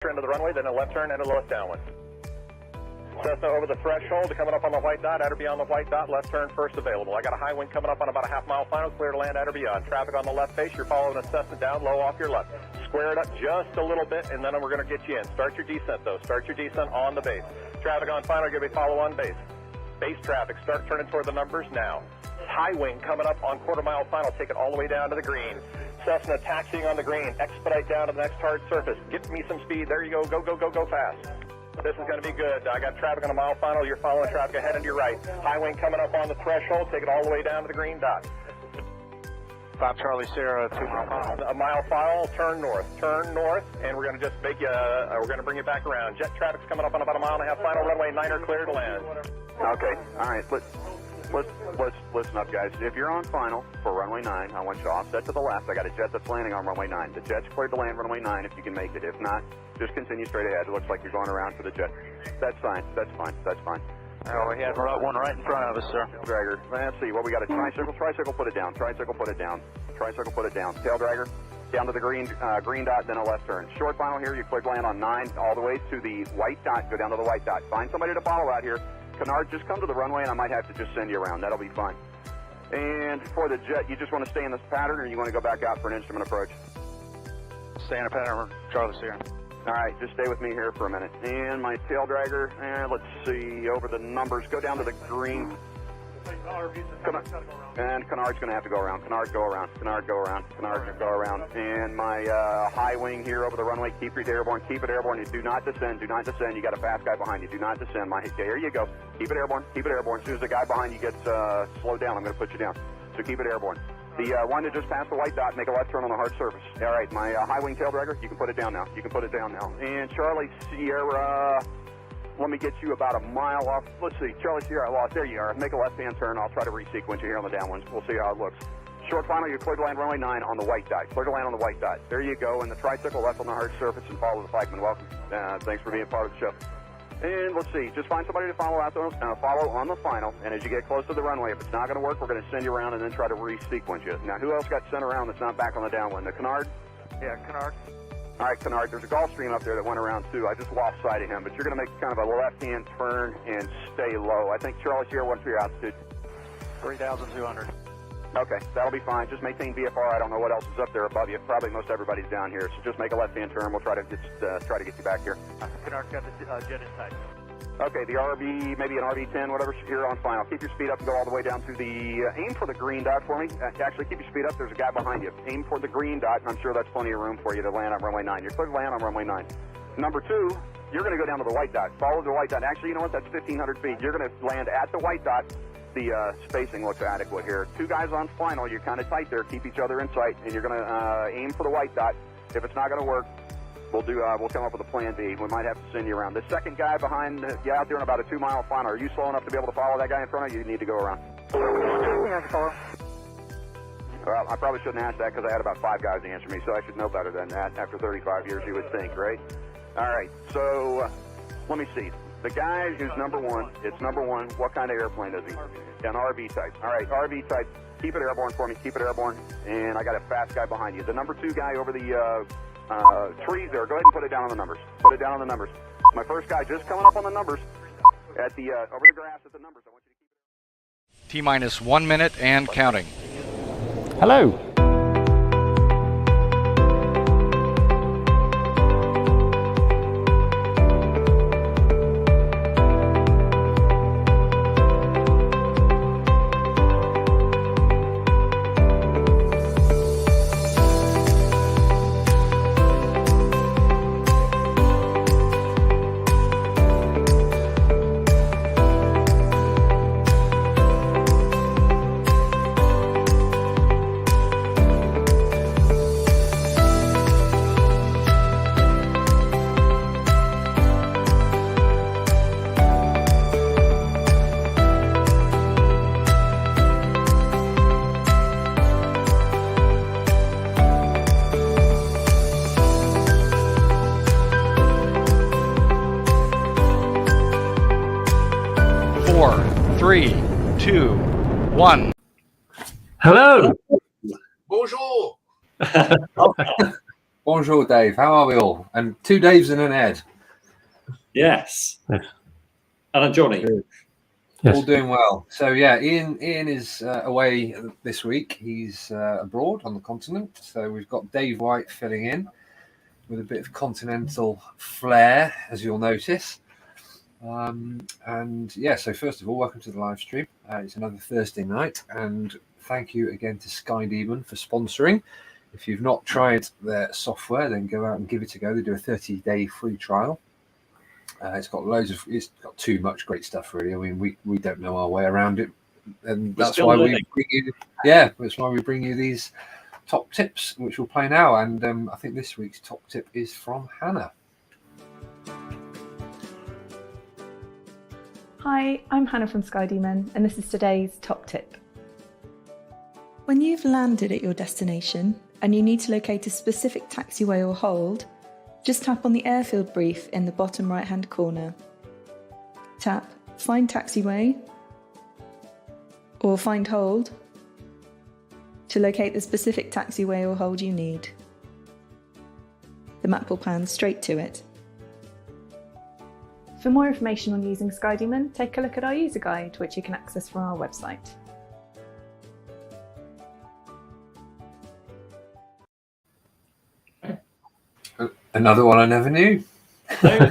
Turn to the runway, then a left turn and a left downwind. Cessna over the threshold, coming up on the white dot, at or beyond the white dot, left turn first available. I got a high wind coming up on about a half-mile final, clear to land at or beyond. Traffic on the left face, you're following a Cessna down, low off your left. Square it up just a little bit, and then we're going to get you in. Start your descent, though. Start your descent on the base. Traffic on final, you're going to be follow on base. Base traffic, start turning toward the numbers now. High wing coming up on quarter-mile final, take it all the way down to the green. Cessna taxiing on the green, expedite down to the next hard surface. Get me some speed, there you go, go, go, go, go fast. This is going to be good. I got traffic on a mile final, you're following traffic ahead and to your right. High wing coming up on the threshold, take it all the way down to the green dot. 5 Charlie Sierra, 2 mile final. A mile final, turn north, and we're going to just make you, we're going to bring you back around. Jet traffic's coming up on about a mile and a half final, runway 9er clear to land. Okay, all right, let's listen up, guys. If you're on final for runway 9, I want you to offset to the left. I got a jet that's landing on runway 9. The jet's cleared to land runway 9 if you can make it. If not, just continue straight ahead. It looks like you're going around for the jet. That's fine, that's fine, that's fine. Oh, we had one right in front of us, sir. Dragger. Let's see, what we got, a tricycle. Tricycle, put it down. Tricycle, put it down. Tricycle, put it down. Tail dragger, down to the green dot, then a left turn. Short final here, you clear to land on 9, all the way to the white dot, go down to the white dot. Find somebody to follow out here. Canard, just come to the runway and I might have to just send you around. That'll be fine. And for the jet, you just want to stay in this pattern or you want to go back out for an instrument approach? Stay in a pattern, Charlie Sierra. All right, just stay with me here for a minute. And my tail dragger, let's see, over the numbers, go down to the green. And Canard's going to have to go around. Canard, go around. Canard, go around. Canard, go around. And my high wing here over the runway, keep it airborne. Keep it airborne. You do not descend. Do not descend. You got a fast guy behind you. Do not descend. There you go. Keep it airborne. Keep it airborne. As soon as the guy behind you gets slowed down, I'm going to put you down. So keep it airborne. The one that just passed the white dot, make a left turn on the hard surface. All right, my high wing tail dragger, you can put it down now. You can put it down now. And Charlie Sierra, let me get you about a mile off. Let's see, Charlie Sierra, I lost. There you are. Make a left-hand turn. I'll try to resequence you here on the downwinds. We'll see how it looks. Short final, you're clear to land runway 9 on the white dot. Clear to land on the white dot. There you go. And the tricycle left on the hard surface and follow the flagman. Welcome. Thanks for being part of the show. And let's see, just find somebody to follow out there, follow on the final, and as you get close to the runway, if it's not going to work, we're going to send you around and then try to resequence you. Now, who else got sent around that's not back on the downwind? The Canard? Yeah, Canard. All right, Canard, there's a Gulfstream up there that went around too. I just lost sight of him, but you're going to make kind of a left-hand turn and stay low. I think Charlie Sierra, what's your altitude? 3,200. Okay, that'll be fine. Just maintain VFR. I don't know what else is up there above you. Probably most everybody's down here, so just make a left-hand turn. We'll try to get you back here. Canard's got the jet in sight. Okay, the RB, maybe an RB-10, whatever, you're on final. Keep your speed up and go all the way down to the, aim for the green dot for me. Actually, keep your speed up. There's a guy behind you. Aim for the green dot, and I'm sure that's plenty of room for you to land on runway 9. You're clear to land on runway 9. Number 2, you're going to go down to the white dot. Follow the white dot. Actually, you know what? That's 1,500 feet. You're going to land at the white dot. The spacing looks adequate here. 2 guys on final. You're kind of tight there. Keep each other in sight, and you're going to aim for the white dot. If it's not going to work, we'll come up with a plan B. We might have to send you around. The second guy behind you out there in about a 2-mile final. Are you slow enough to be able to follow that guy in front of you? You need to go around. Yeah, I can follow. Well, I probably shouldn't ask that because I had about 5 guys answer me, so I should know better than that. After 35 years, you would think, right? All right, so let me see. The guy who's number 1, it's number 1. What kind of airplane is he? An RV type. All right, RV type. Keep it airborne for me. Keep it airborne. And I got a fast guy behind you. The number 2 guy over the trees there. Go ahead and put it down on the numbers. Put it down on the numbers. My first guy just coming up on the numbers at the over the grass at the numbers. I want you to keep T-minus 1 minute and counting. Hello. Four, 3, 2, 1. Hello. Bonjour. Bonjour, Dave. How are we all? And 2 Daves and an Ed. Yes. And a Johnny. Good. Yes. All doing well. So yeah, Ian is away this week. He's abroad on the continent. So we've got Dave White filling in with a bit of continental flair, as you'll notice. And yeah, so first of all, welcome to the live stream. It's another Thursday night, and thank you again to SkyDemon for sponsoring. If you've not tried their software, then go out and give it a go. They do a 30-day free trial. It's got too much great stuff, really. I mean, we don't know our way around it, and that's why we bring you these top tips, which we'll play now. And I think this week's top tip is from Hannah. Hi, I'm Hannah from SkyDemon, and this is today's top tip. When you've landed at your destination and you need to locate a specific taxiway or hold, just tap on the airfield brief in the bottom right-hand corner. Tap Find Taxiway or Find Hold to locate the specific taxiway or hold you need. The map will pan straight to it. For more information on using SkyDemon, take a look at our user guide, which you can access from our website. Another one I never knew. I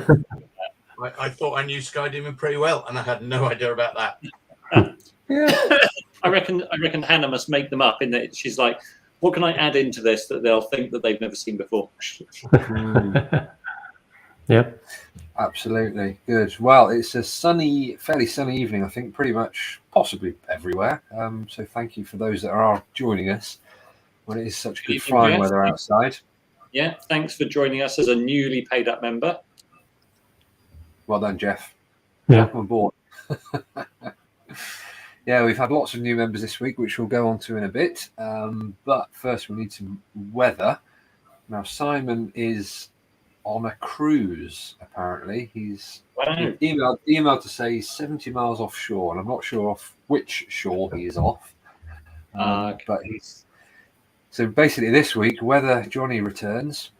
thought I knew SkyDemon pretty well, and I had no idea about that. Yeah. I reckon Hannah must make them up in that she's like, what can I add into this that they'll think that they've never seen before? Yep. Absolutely. Good. Well, it's a fairly sunny evening, I think, pretty much possibly everywhere. So thank you for those that are joining us when it is such good flying weather outside. Yeah, thanks for joining us as a newly paid up member. Well done, Jeff. Yeah. Welcome aboard. Yeah, we've had lots of new members this week, which we'll go on to in a bit. But first, we need some weather. Now, Simon is on a cruise, apparently. He's emailed to say he's 70 miles offshore, and I'm not sure off which shore he is off. Okay. But he's... So basically this week, whether Johnny returns,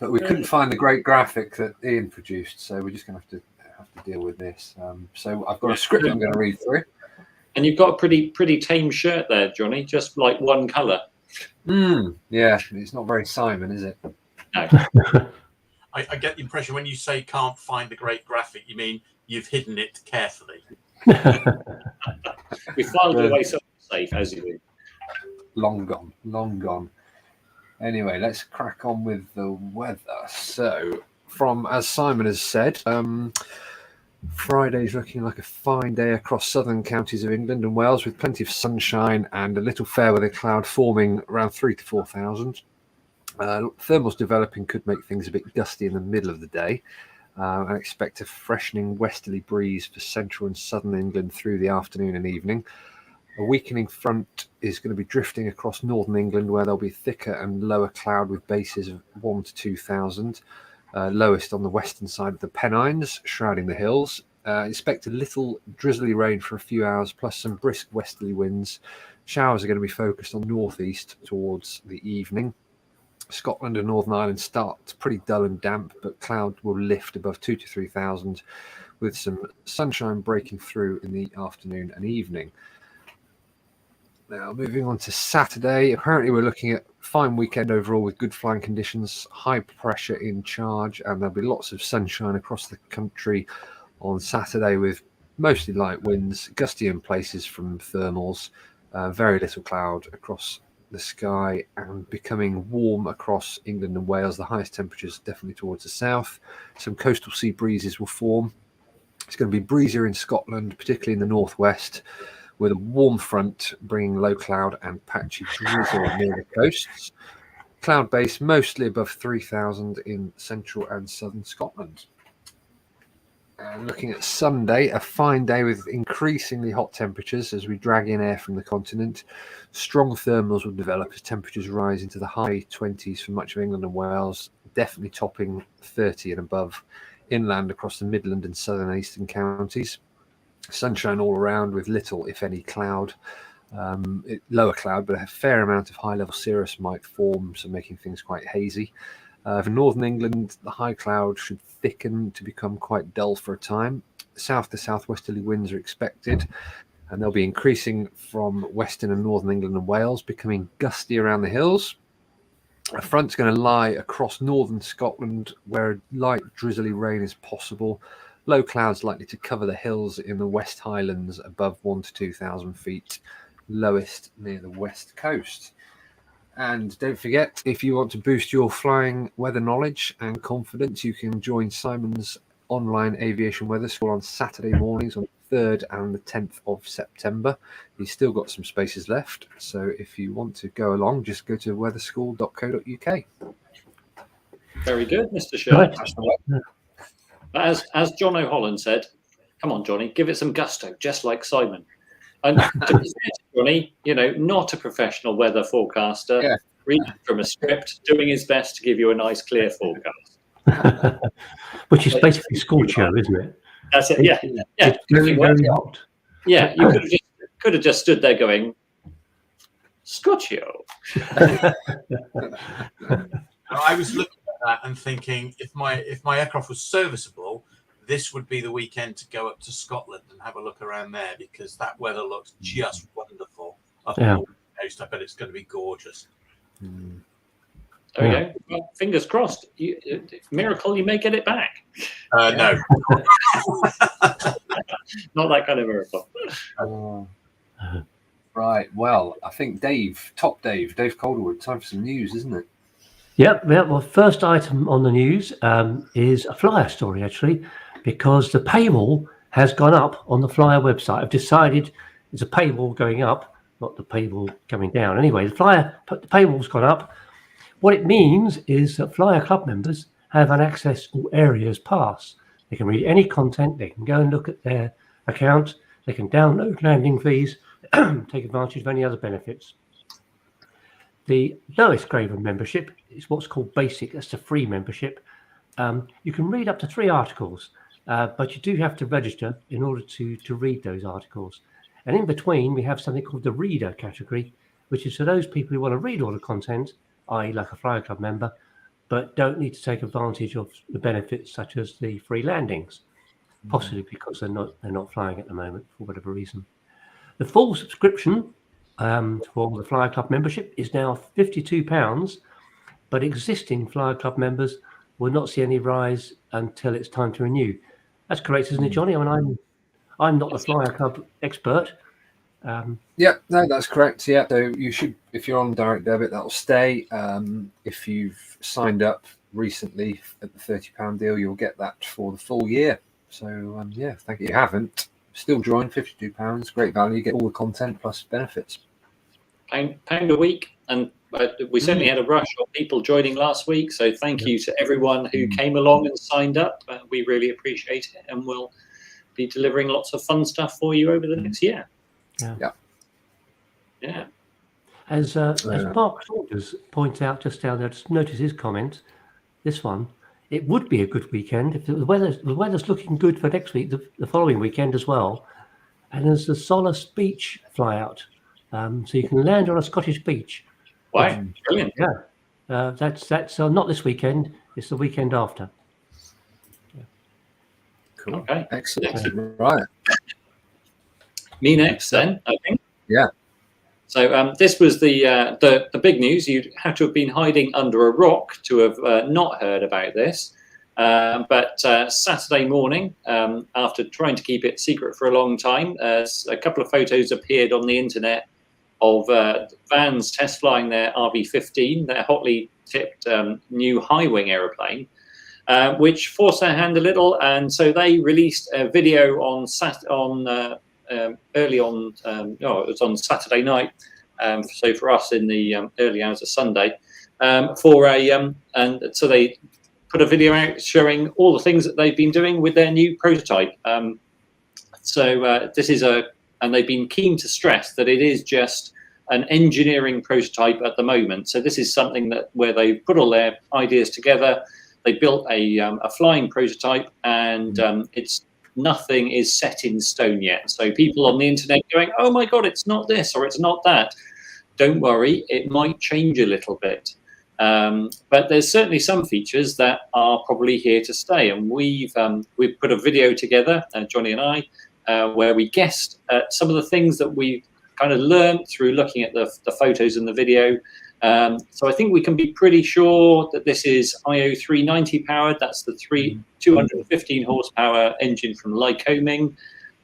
but we couldn't find the great graphic that Ian produced, so we're just going to have to deal with this. So I've got a script I'm going to read through. And you've got a pretty tame shirt there, Johnny, just like one colour. Yeah, it's not very Simon, is it? No. I get the impression when you say can't find the great graphic, you mean you've hidden it carefully. We filed it away so safe, as you do. Long gone. Anyway, let's crack on with the weather. So, as Simon has said, Friday's looking like a fine day across southern counties of England and Wales, with plenty of sunshine and a little fair weather cloud forming around 3,000 to 4,000. Thermals developing could make things a bit gusty in the middle of the day. I expect a freshening westerly breeze for central and southern England through the afternoon and evening. A weakening front is going to be drifting across northern England, where there'll be thicker and lower cloud with bases of 1,000 to 2,000, lowest on the western side of the Pennines, shrouding the hills. Expect a little drizzly rain for a few hours, plus some brisk westerly winds. Showers are going to be focused on northeast towards the evening. Scotland and Northern Ireland start pretty dull and damp, but cloud will lift above 2,000 to 3,000, with some sunshine breaking through in the afternoon and evening. Now, moving on to Saturday, apparently we're looking at a fine weekend overall with good flying conditions, high pressure in charge, and there'll be lots of sunshine across the country on Saturday with mostly light winds, gusty in places from thermals, very little cloud across the sky, and becoming warm across England and Wales. The highest temperatures definitely towards the south. Some coastal sea breezes will form. It's going to be breezier in Scotland, particularly in the northwest, with a warm front bringing low cloud and patchy drizzle near the coasts. Cloud base mostly above 3,000 in central and southern Scotland. Looking at Sunday, a fine day with increasingly hot temperatures as we drag in air from the continent. Strong thermals will develop as temperatures rise into the high 20s for much of England and Wales, definitely topping 30 and above inland across the Midland and southern and eastern counties. Sunshine all around with little, if any, cloud. Lower cloud, but a fair amount of high-level cirrus might form, so making things quite hazy. For northern England, the high cloud should thicken to become quite dull for a time. South to southwesterly winds are expected, and they'll be increasing from western and northern England and Wales, becoming gusty around the hills. A front's going to lie across northern Scotland, where light drizzly rain is possible. Low clouds likely to cover the hills in the West Highlands above 1,000 to 2,000 feet, lowest near the west coast. And don't forget, if you want to boost your flying weather knowledge and confidence, you can join Simon's online aviation weather school on Saturday mornings on the 3rd and the 10th of September. He's still got some spaces left, so if you want to go along, just go to weatherschool.co.uk. Very good, Mr. Sherman. As John O'Holland said, come on, Johnny, give it some gusto, just like Simon. And to be fair to Johnny, not a professional weather forecaster, reading from a script, doing his best to give you a nice, clear forecast. Which is basically Scorchio, isn't it? That's it, yeah. It's very, very hot. Yeah, you could have just stood there going, Scorchio. I was looking at that and thinking, if my aircraft was serviceable, this would be the weekend to go up to Scotland and have a look around there, because that weather looks just wonderful up on the coast. I bet it's going to be gorgeous. There we go. Well, fingers crossed. Miracle, you may get it back. No. Not that kind of miracle. Right. Well, I think Dave Calderwood, time for some news, isn't it? Yep. Well, first item on the news is a flyer story, actually, because the paywall has gone up on the flyer website. I've decided there's a paywall going up, not the paywall coming down. Anyway, the paywall's gone up. What it means is that Flyer Club members have an access all areas pass. They can read any content, they can go and look at their account, they can download landing fees, take advantage of any other benefits. The lowest grade of membership is what's called basic, that's the free membership. You can read up to 3 articles, but you do have to register in order to read those articles. And in between, we have something called the reader category, which is for those people who want to read all the content, i.e. like a Flyer Club member, but don't need to take advantage of the benefits such as the free landings, possibly because they're not flying at the moment for whatever reason. The full subscription for the Flyer Club membership is now £52, but existing Flyer Club members will not see any rise until it's time to renew. That's correct, isn't it, Johnny? I mean, I'm not the Flyer Club expert. Yeah, no, that's correct. Yeah, so you should, if you're on direct debit, that'll stay. If you've signed up recently at the £30 deal, you'll get that for the full year. So yeah, thank you. If you haven't, still join, £52, great value. You get all the content plus benefits. £1 a week, and we certainly had a rush of people joining last week. So thank you to everyone who came along and signed up. We really appreciate it, and we'll be delivering lots of fun stuff for you over the next year. Yeah. As Mark Saunders points out just down there, just notice his comment. This one, it would be a good weekend if the weather's looking good for next week, the following weekend as well. And there's the Solace Beach fly out, so you can land on a Scottish beach. Wow, brilliant! Yeah, that's not this weekend. It's the weekend after. Yeah. Cool. Okay. Excellent. Right. Me next, then, I think. Yeah. So this was the big news. You'd have to have been hiding under a rock to have not heard about this. But Saturday morning, after trying to keep it secret for a long time, a couple of photos appeared on the internet of vans test flying their RB-15, their hotly tipped new high-wing aeroplane, which forced their hand a little. And so they released a video on it was on Saturday night, so for us in the early hours of Sunday, and so they put a video out showing all the things that they've been doing with their new prototype. This is and they've been keen to stress that it is just an engineering prototype at the moment. So this is something where they've put all their ideas together. They built a flying prototype, and it's nothing is set in stone yet. So people on the internet going, oh my God, it's not this or it's not that. Don't worry, it might change a little bit. But there's certainly some features that are probably here to stay. And we've put a video together, Johnny and I, where we guessed at some of the things that we kind of learned through looking at the photos and the video. So I think we can be pretty sure that this is IO 390 powered. That's the 215 horsepower engine from Lycoming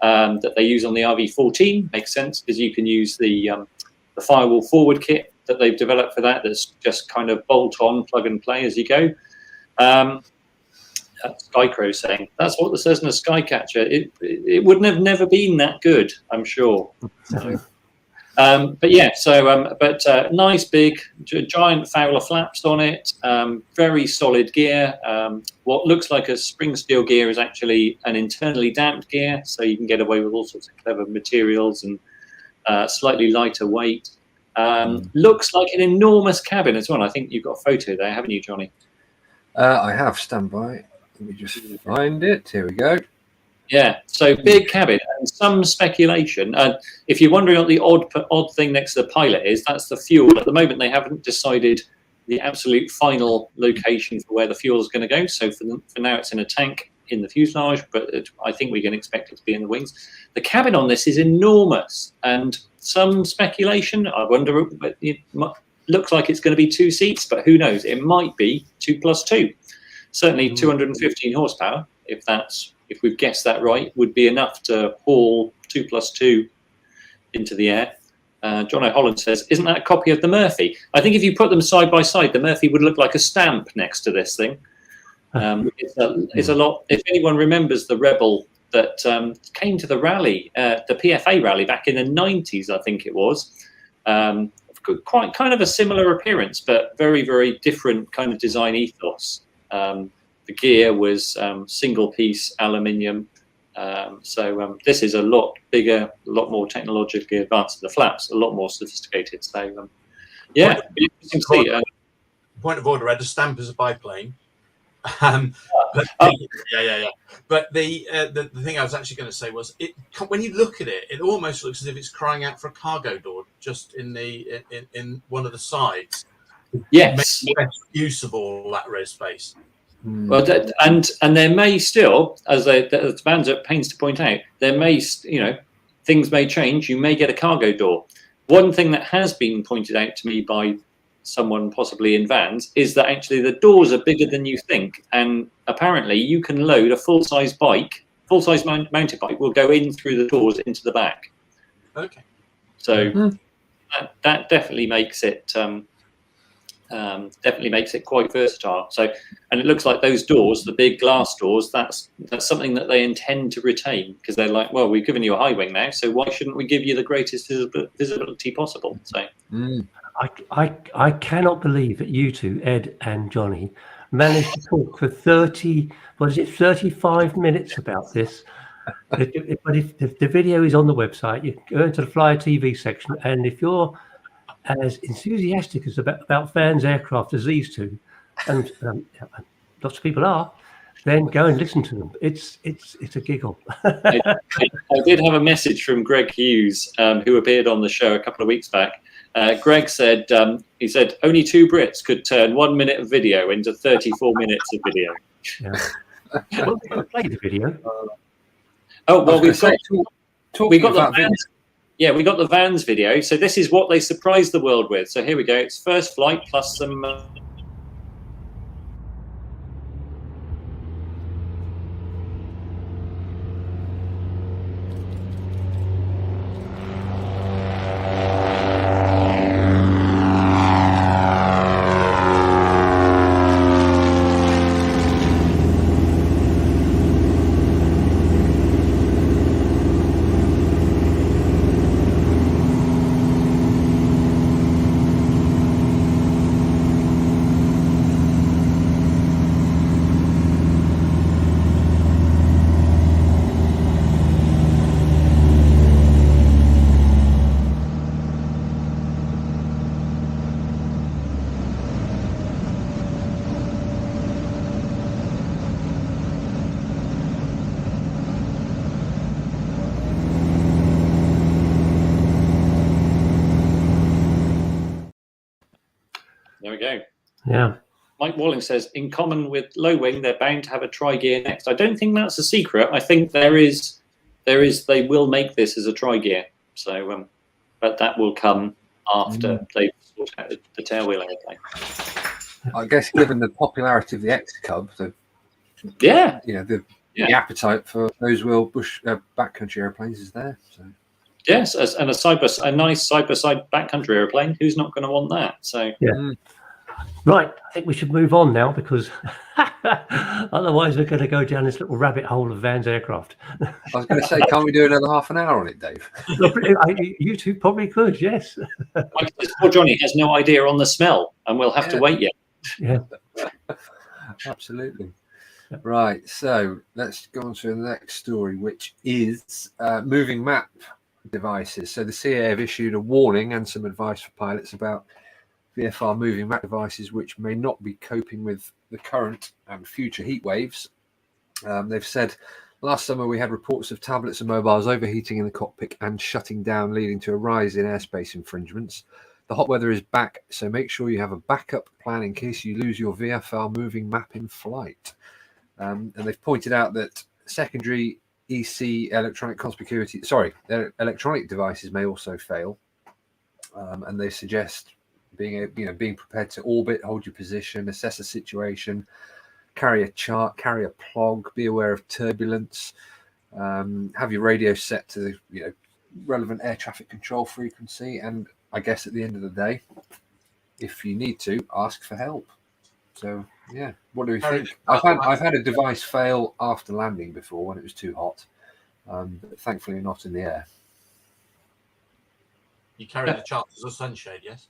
that they use on the RV14. Makes sense because you can use the firewall forward kit that they've developed for that. That's just kind of bolt on, plug and play as you go. Skycrow saying that's what the Cessna Skycatcher. It wouldn't have never been that good, I'm sure. So. But yeah, but nice big giant Fowler flaps on it, very solid gear. What looks like a spring steel gear is actually an internally damped gear, so you can get away with all sorts of clever materials and slightly lighter weight. Looks like an enormous cabin as well. I think you've got a photo there, haven't you, Johnny? I have. Stand by. Let me just find it. Here we go. Yeah, so big cabin and some speculation. If you're wondering what the odd thing next to the pilot is, that's the fuel. At the moment, they haven't decided the absolute final location for where the fuel is going to go. So for now, it's in a tank in the fuselage, but I think we can expect it to be in the wings. The cabin on this is enormous, and some speculation. I wonder. It looks like it's going to be 2 seats, but who knows? It might be 2 + 2. Certainly, 215 horsepower. If we've guessed that right, would be enough to haul 2 + 2 into the air. John O'Holland says, isn't that a copy of the Murphy? I think if you put them side by side, the Murphy would look like a stamp next to this thing. It's a lot. If anyone remembers the Rebel that came to the rally, the PFA rally back in the 90s, I think it was, quite kind of a similar appearance, but very, very different kind of design ethos. The gear was single-piece aluminium, so this is a lot bigger, a lot more technologically advanced. The flaps a lot more sophisticated. So yeah, interesting to see. Point of order: I had a stamp as a biplane. But the thing I was actually going to say was, when you look at it, it almost looks as if it's crying out for a cargo door just in one of the sides. Yes, make best use of all that rear space. Well, and there may still, as the fans are pains to point out, there may, things may change. You may get a cargo door. One thing that has been pointed out to me by someone possibly in Vans is that actually the doors are bigger than you think, and apparently you can load a full-size mounted bike will go in through the doors into the back. Okay. So that definitely makes it quite versatile. So, and it looks like those doors, the big glass doors, that's something that they intend to retain, because they're like, well, we've given you a high wing now, so why shouldn't we give you the greatest visibility possible? So I cannot believe that you two, Ed and Johnny, managed to talk for 35 minutes about this. But if the video is on the website, you go into the Flyer TV section, and if you're as enthusiastic about Vans aircraft as these two, and lots of people are, then go and listen to them. It's a giggle. I did have a message from Greg Hughes, who appeared on the show a couple of weeks back. Greg said, he said, only 2 Brits could turn 1 minute of video into 34 minutes of video. Yeah. Well, we can play the video. We got the Vans. Yeah, we got the Vans video. So this is what they surprised the world with. So here we go. It's first flight plus some. Yeah. Mike Walling says, in common with low wing, they're bound to have a tri-gear next. I don't think that's a secret. I think they will make this as a tri-gear. So, but that will come after they've sorted out the tailwheeling again. I guess given the popularity of the X-Cub, the appetite for those wheel bush backcountry airplanes is there. So. Yes, and a nice side-by-side backcountry airplane. Who's not going to want that? So yeah. Right, I think we should move on now because otherwise we're going to go down this little rabbit hole of Van's aircraft. I was going to say, can't we do another half an hour on it, Dave? You two probably could, yes. Poor Johnny has no idea on the smell, and we'll have to wait yet. Yeah, absolutely. Right, so let's go on to the next story, which is moving map devices. So the CAA have issued a warning and some advice for pilots about VFR moving map devices which may not be coping with the current and future heat waves. They've said last summer we had reports of tablets and mobiles overheating in the cockpit and shutting down, leading to a rise in airspace infringements. The hot weather is back, so make sure you have a backup plan in case you lose your VFR moving map in flight. And they've pointed out that secondary EC electronic devices may also fail, and they suggest being prepared to orbit, hold your position, assess the situation, carry a chart, carry a plug, be aware of turbulence, have your radio set to the relevant air traffic control frequency, and I guess at the end of the day, if you need to, ask for help. So yeah, what do we think? I've had a device fail after landing before when it was too hot, but thankfully not in the air. You carry the chart as a sunshade, yes?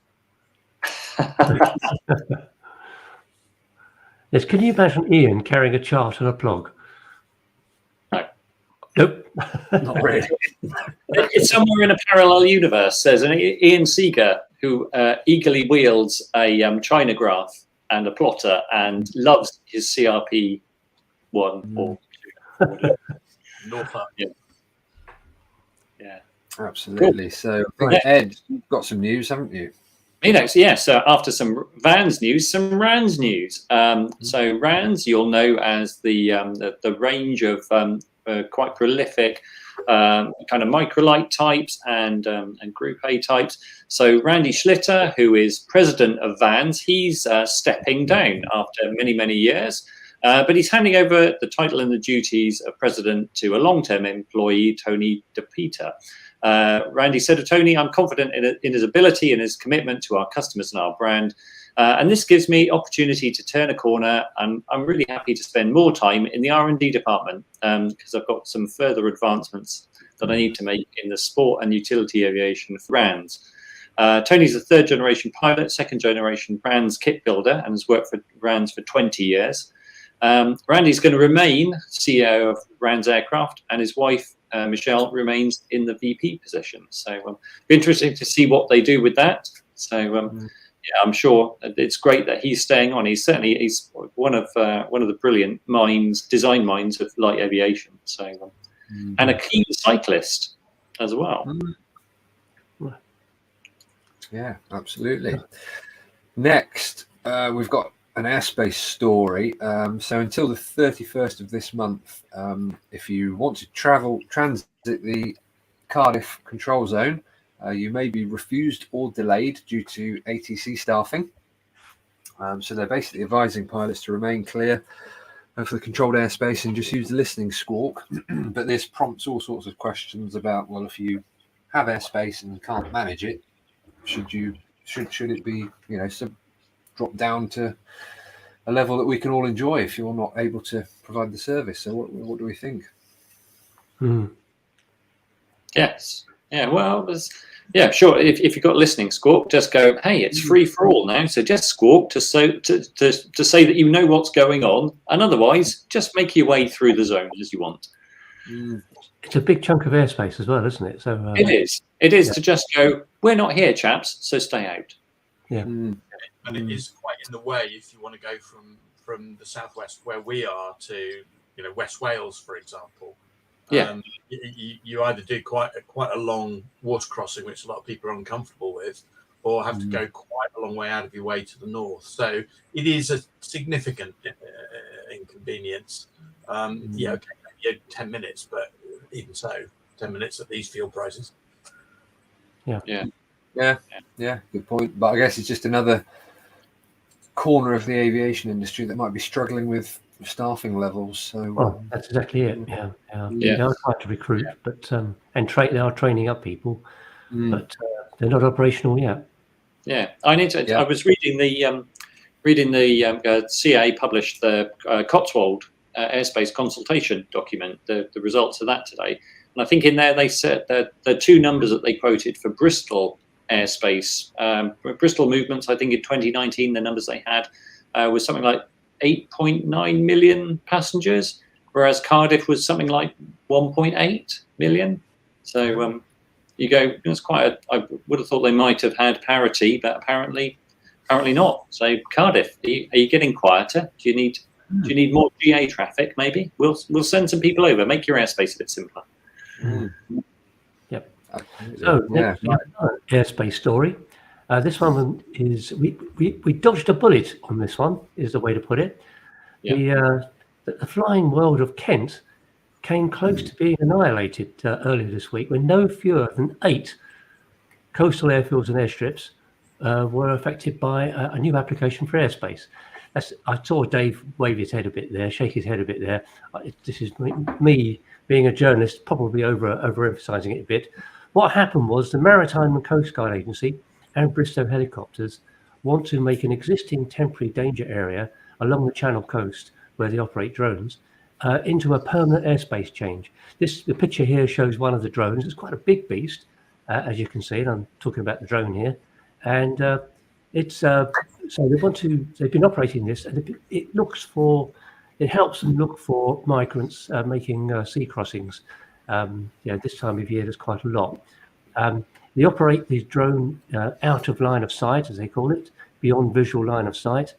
Yes. Can you imagine Ian carrying a chart and a plug? No. Nope. Not really. It's somewhere in a parallel universe. There's an Ian Seeger who eagerly wields a Chinograph and a plotter and loves his CRP 1 or 2. Norfolk. Yeah. Absolutely. Cool. So, Ed, you've got some news, haven't you? So after some Vans news, some RANS news. So RANS, you'll know as the range of quite prolific kind of microlight types and Group A types. So Randy Schlitter, who is president of Vans, he's stepping down after many years. But he's handing over the title and the duties of president to a long-term employee, Tony DePeter. Randy said to Tony, I'm confident in his ability and his commitment to our customers and our brand. And this gives me opportunity to turn a corner. And I'm really happy to spend more time in the R&D department because I've got some further advancements that I need to make in the sport and utility aviation for RANS. Tony's a third generation pilot, second generation RANS kit builder, and has worked for RANS for 20 years. Randy's going to remain CEO of RANS Aircraft, and his wife, Michelle, remains in the VP position. So it'll be interesting to see what they do with that. So I'm sure it's great that he's staying on. He's one of the brilliant design minds of light aviation. So and a keen cyclist as well. Yeah, absolutely. Next, we've got an airspace story. So until the 31st of this month, if you want to transit the Cardiff control zone, you may be refused or delayed due to ATC staffing. So they're basically advising pilots to remain clear for the controlled airspace and just use the listening squawk. But this prompts all sorts of questions about, well, if you have airspace and can't manage it, should it be, drop down to a level that we can all enjoy if you're not able to provide the service? So what do we think? Yes. Yeah, well, sure. If you've got listening squawk, just go, hey, it's free for all now. So just squawk to say that you know what's going on. And otherwise, just make your way through the zone as you want. It's a big chunk of airspace as well, isn't it? So it is. It is to just go, we're not here, chaps, so stay out. Yeah. And it is quite in the way if you want to go from the southwest where we are to West Wales, for example. Yeah. You either do quite a long water crossing, which a lot of people are uncomfortable with, or have to go quite a long way out of your way to the north. So it is a significant inconvenience. Yeah, okay, maybe 10 minutes, but even so, 10 minutes at these fuel prices. Yeah. Good point. But I guess it's just another corner of the aviation industry that might be struggling with staffing levels. So well, that's exactly it. Yeah. They are trying to recruit, but they are training up people, but they're not operational yet. Yeah, I need to. I was reading the CA published the Cotswold airspace consultation document, the results of that today, and I think in there they said that the two numbers that they quoted for Bristol airspace, Bristol movements, I think in 2019 the numbers they had was something like 8.9 million passengers, whereas Cardiff was something like 1.8 million. So you go, it's quite. I would have thought they might have had parity, but apparently not. So Cardiff, are you getting quieter? Do you need more GA traffic? Maybe we'll send some people over. Make your airspace a bit simpler. Yep. So next, airspace story. This one is we dodged a bullet on this one. Is the way to put it. The flying world of Kent came close to being annihilated earlier this week when no fewer than 8 coastal airfields and airstrips were affected by a new application for airspace. I saw Dave wave his head a bit there, shake his head a bit there. This is me being a journalist, probably overemphasizing it a bit. What happened was the Maritime and Coast Guard Agency and Bristow Helicopters want to make an existing temporary danger area along the Channel coast where they operate drones into a permanent airspace change. The picture here shows one of the drones. It's quite a big beast, as you can see, and I'm talking about the drone here. And so they've been operating this, and it helps them look for migrants making sea crossings. This time of year there's quite a lot. They operate these drone out of line of sight, as they call it, beyond visual line of sight.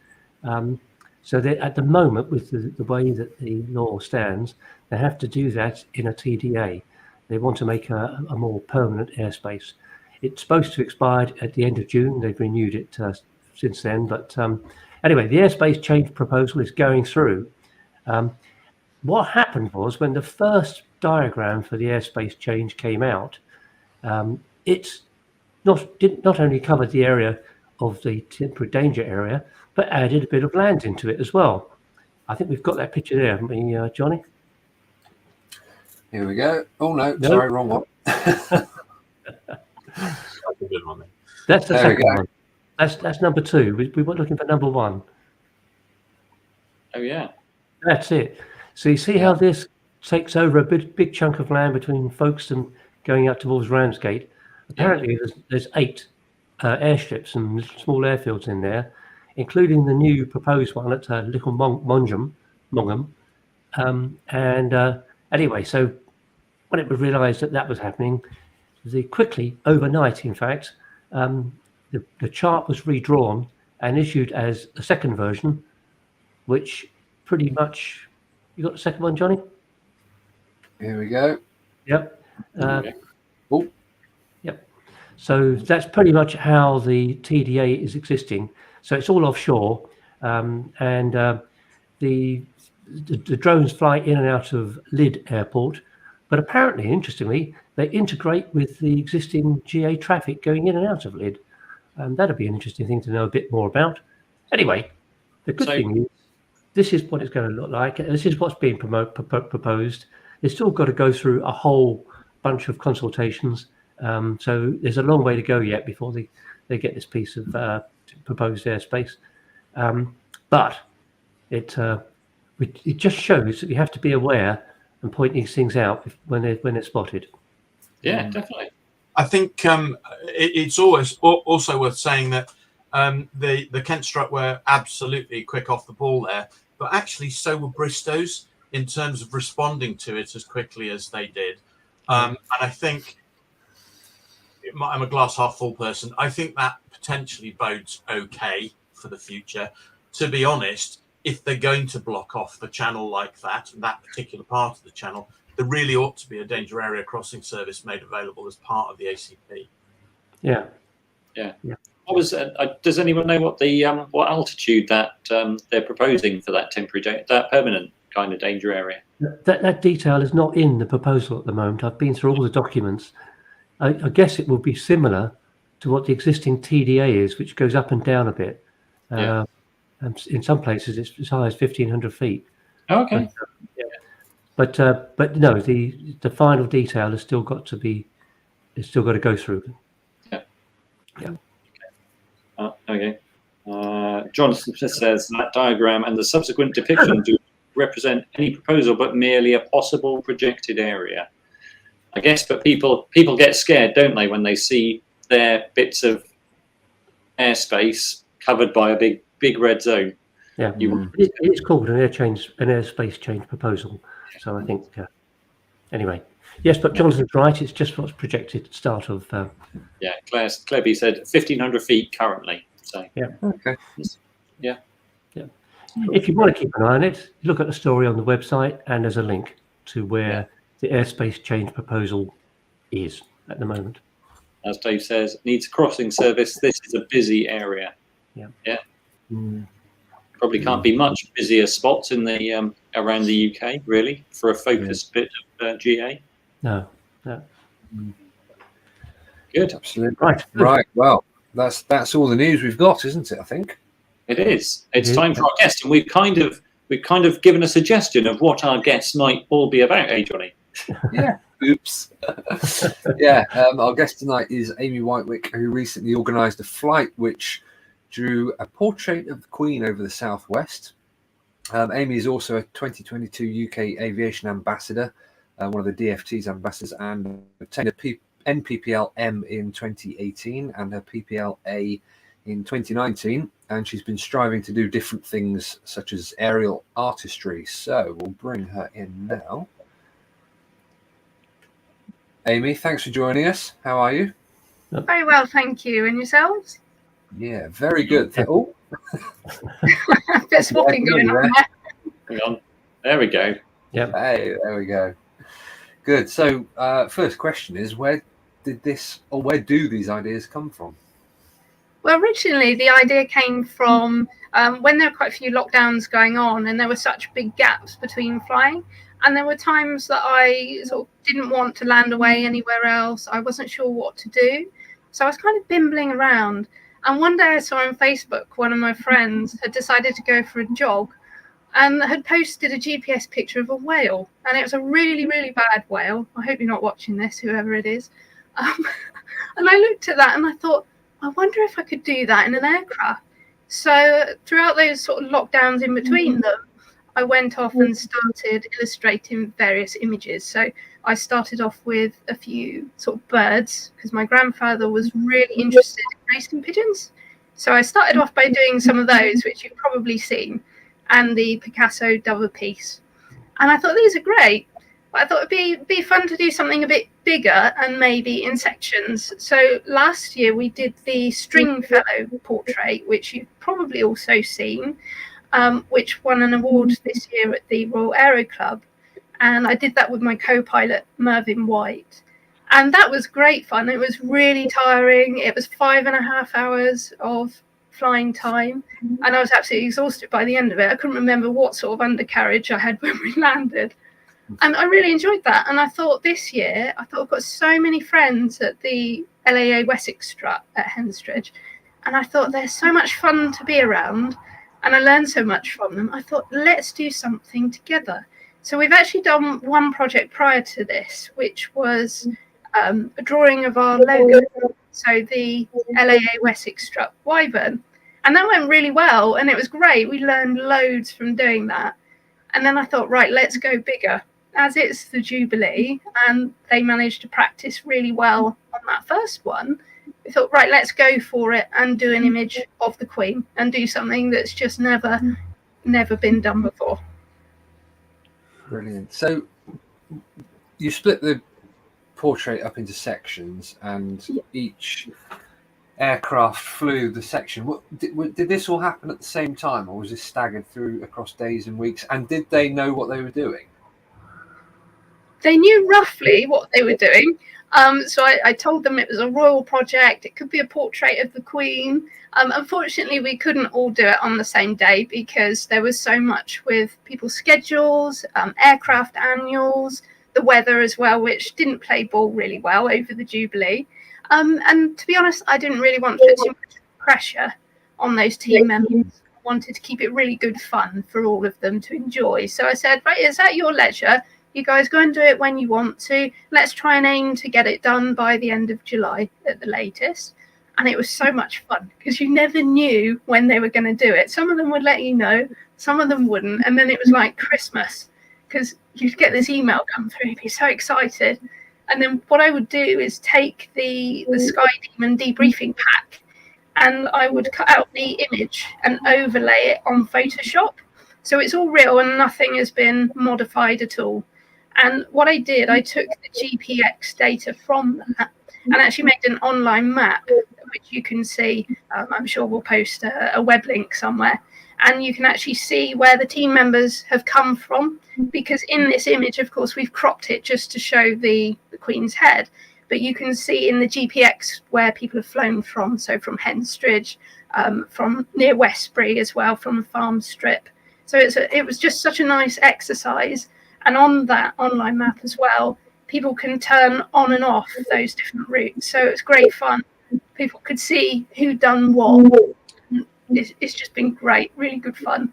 So at the moment, with the way that the law stands, they have to do that in a TDA. They want to make a more permanent airspace. It's supposed to expire at the end of June. They've renewed it since then. But anyway, the airspace change proposal is going through. What happened was when the first diagram for the airspace change came out, it not only covered the area of the temporary danger area, but added a bit of land into it as well. I think we've got that picture there, haven't we, Johnny? Here we go. Oh no, sorry, wrong one. That's a good one. That's the second one. That's number 2. We were looking for number 1. Oh yeah. That's it. So you see how this takes over a big chunk of land between Folkestone going up towards Ramsgate. Apparently there's 8 airstrips and small airfields in there, including the new proposed one at Little Mongham. Anyway, so when it was realised that was happening, quickly, overnight in fact, the chart was redrawn and issued as a second version, which pretty much... You got the second one, Johnny? Here we go. Yep. Yep. So that's pretty much how the TDA is existing. So it's all offshore, and the drones fly in and out of Lydd Airport. But apparently, interestingly, they integrate with the existing GA traffic going in and out of Lydd. That'd be an interesting thing to know a bit more about. Anyway, the good thing is, this is what it's going to look like. This is what's being proposed. It's still got to go through a whole bunch of consultations. So there's a long way to go yet before they get this piece of proposed airspace. But it just shows that you have to be aware and point these things out when they're spotted. Yeah, definitely. I think it's always also worth saying that the Kent Strut were absolutely quick off the ball there, but actually so were Bristow's in terms of responding to it as quickly as they did. And I think I'm a glass half full person. I think that potentially bodes okay for the future. To be honest, if they're going to block off the channel like that particular part of the channel, there really ought to be a danger area crossing service made available as part of the ACP. Yeah. What was? Does anyone know what the what altitude that they're proposing for that that permanent kind of danger area? That detail is not in the proposal at the moment. I've been through all the documents. I guess it will be similar to what the existing TDA is, which goes up and down a bit. And in some places, it's as high as 1,500 feet. Oh, okay. But no, the final detail has still got to be. It's still got to go through. Yeah. Okay. Jonathan says that diagram and the subsequent depiction do represent any proposal, but merely a possible projected area. I guess, but people get scared, don't they, when they see their bits of airspace covered by a big red zone. Yeah, it's called an airspace change proposal. So I think anyway, yes, but Jonathan's right. It's just what's projected at start of. Yeah, Claire B said 1,500 feet currently. So yeah, okay, yeah. If you want to keep an eye on it, look at the story on the website, and there's a link to where the airspace change proposal is at the moment. As Dave says, needs a crossing service. This is a busy area. Yeah. Probably can't be much busier spots in the around the UK really for a focused bit of GA. No. Good. Absolutely. Right. Well, that's all the news we've got, isn't it? I think it is. It's time for our guest, and we've kind of given a suggestion of what our guests might all be about, Johnny? Yeah. Oops. Our guest tonight is Amy Whitewick, who recently organised a flight which drew a portrait of the Queen over the southwest. Amy is also a 2022 UK Aviation Ambassador, one of the DFT's ambassadors, and obtained a NPPL M in 2018 and her PPL A in 2019. And she's been striving to do different things such as aerial artistry. So we'll bring her in now. Amy, thanks for joining us. How are you? Very well, thank you. And yourselves? Yeah, very good. Oh, a bit swapping going on there. Hang on. There we go. Yeah. Hey, there we go. Good. So, first question is, where do these ideas come from? Well, originally the idea came from when there were quite a few lockdowns going on, and there were such big gaps between flying. And there were times that I sort of didn't want to land away anywhere else. I wasn't sure what to do. So I was kind of bimbling around. And one day I saw on Facebook one of my friends had decided to go for a jog and had posted a GPS picture of a whale. And it was a really, really bad whale. I hope you're not watching this, whoever it is. And I looked at that and I thought, I wonder if I could do that in an aircraft. So throughout those sort of lockdowns in between them, I went off and started illustrating various images. So I started off with a few sort of birds because my grandfather was really interested in racing pigeons. So I started off by doing some of those, which you've probably seen, and the Picasso Dover piece. And I thought these are great, but I thought it'd be fun to do something a bit bigger and maybe in sections. So last year we did the Stringfellow portrait, which you've probably also seen. Which won an award this year at the Royal Aero Club. And I did that with my co-pilot, Mervyn White. And that was great fun. It was really tiring. It was 5.5 hours of flying time. And I was absolutely exhausted by the end of it. I couldn't remember what sort of undercarriage I had when we landed. And I really enjoyed that. And I thought this year, I've got so many friends at the LAA Wessex Strut at Henstridge. And I thought they're so much fun to be around. And I learned so much from them. I thought, let's do something together. So we've actually done one project prior to this, which was a drawing of our logo. So the LAA Wessex Strut Wyvern. And that went really well. And it was great. We learned loads from doing that. And then I thought, right, let's go bigger. As it's the Jubilee, and they managed to practice really well on that first one. We thought, right, let's go for it and do an image of the Queen and do something that's just never been done before. Brilliant. So you split the portrait up into sections, and each aircraft flew the section. Did this all happen at the same time, or was this staggered through across days and weeks? And did they know what they were doing? they knew roughly what they were doing. So I told them it was a royal project. It could be a portrait of the Queen. Unfortunately, we couldn't all do it on the same day because there was so much with people's schedules, aircraft annuals, the weather as well, which didn't play ball really well over the Jubilee. And to be honest, I didn't really want to put too much pressure on those team members. I wanted to keep it really good fun for all of them to enjoy. So I said, right, it's at your leisure. You guys go and do it when you want to. Let's try and aim to get it done by the end of July at the latest. And it was so much fun because you never knew when they were going to do it. Some of them would let you know, some of them wouldn't. And then it was like Christmas because you'd get this email come through, you'd be so excited. And then what I would do is take the SkyDemon debriefing pack and I would cut out the image and overlay it on Photoshop. So it's all real and nothing has been modified at all. And what I did, I took the GPX data from that and actually made an online map, which you can see. I'm sure we'll post a web link somewhere. And you can actually see where the team members have come from, because in this image, of course, we've cropped it just to show the Queen's head. But you can see in the GPX where people have flown from, so from Henstridge, from near Westbury as well, from a farm strip. So it was just such a nice exercise. And on that online map as well, people can turn on and off those different routes. So it's great fun. People could see who done what. It's just been great, really good fun.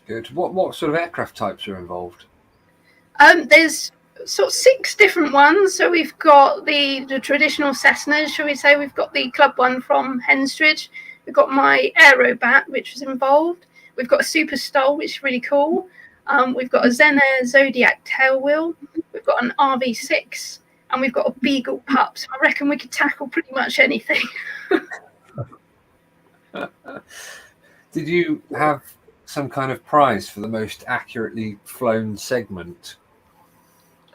Good. What sort of aircraft types are involved? There's sort of 6 different ones. So we've got the traditional Cessnas, shall we say. We've got the club one from Henstridge. We've got my Aerobat, which was involved. We've got a Super Stol, which is really cool. We've got a Zen Air Zodiac tailwheel. We've got an RV6, and we've got a Beagle Pup. So I reckon we could tackle pretty much anything. Did you have some kind of prize for the most accurately flown segment?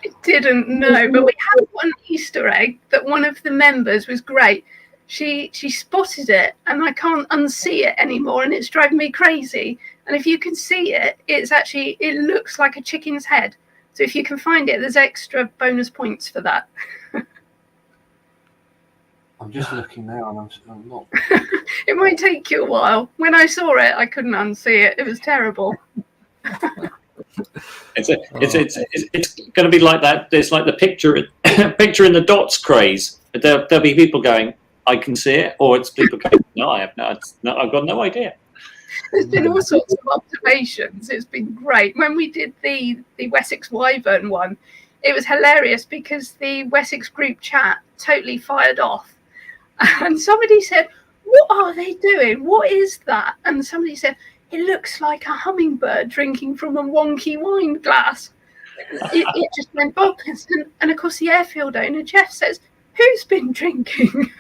I didn't know, but we had one Easter egg that one of the members was great. She spotted it, and I can't unsee it anymore, and it's driving me crazy. And if you can see it, it looks like a chicken's head. So if you can find it, there's extra bonus points for that. I'm just looking now, and I'm not. It might take you a while. When I saw it, I couldn't unsee it. It was terrible. It's going to be like that. It's like the picture in the dots craze. There'll be people going, I can see it, or it's people going, no, I have not. No, I've got no idea. There's been all sorts of observations. It's been great. When we did the Wessex Wyvern one, it was hilarious because the Wessex group chat totally fired off. And somebody said, what are they doing? What is that? And somebody said, it looks like a hummingbird drinking from a wonky wine glass. It just went bonkers. And of course, the airfield owner, Jeff, says, who's been drinking?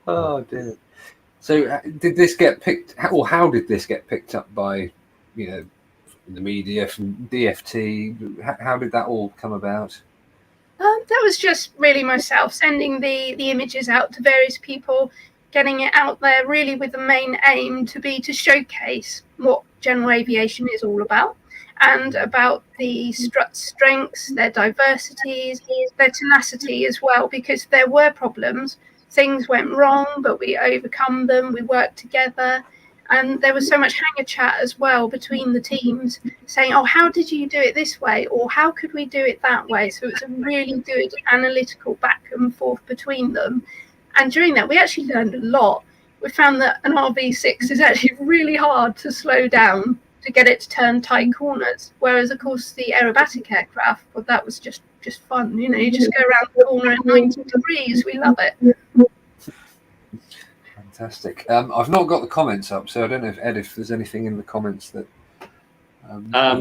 Oh, dear. So did this get picked, or how did this get picked up by, the media, from DFT? How did that all come about? That was just really myself sending the images out to various people, getting it out there really with the main aim to showcase what general aviation is all about, and about the Strut's strengths, their diversities, their tenacity as well, because there were problems. Things went wrong, but we overcome them, we worked together. And there was so much hangar chat as well between the teams saying, oh, how did you do it this way? Or how could we do it that way? So it was a really good analytical back and forth between them. And during that, we actually learned a lot. We found that an RV6 is actually really hard to slow down to get it to turn tight corners. Whereas, of course, the aerobatic aircraft, well, that was just fun. You just go around the corner at 90 degrees. We love it. Fantastic. I've not got the comments up, so I don't know if there's anything in the comments that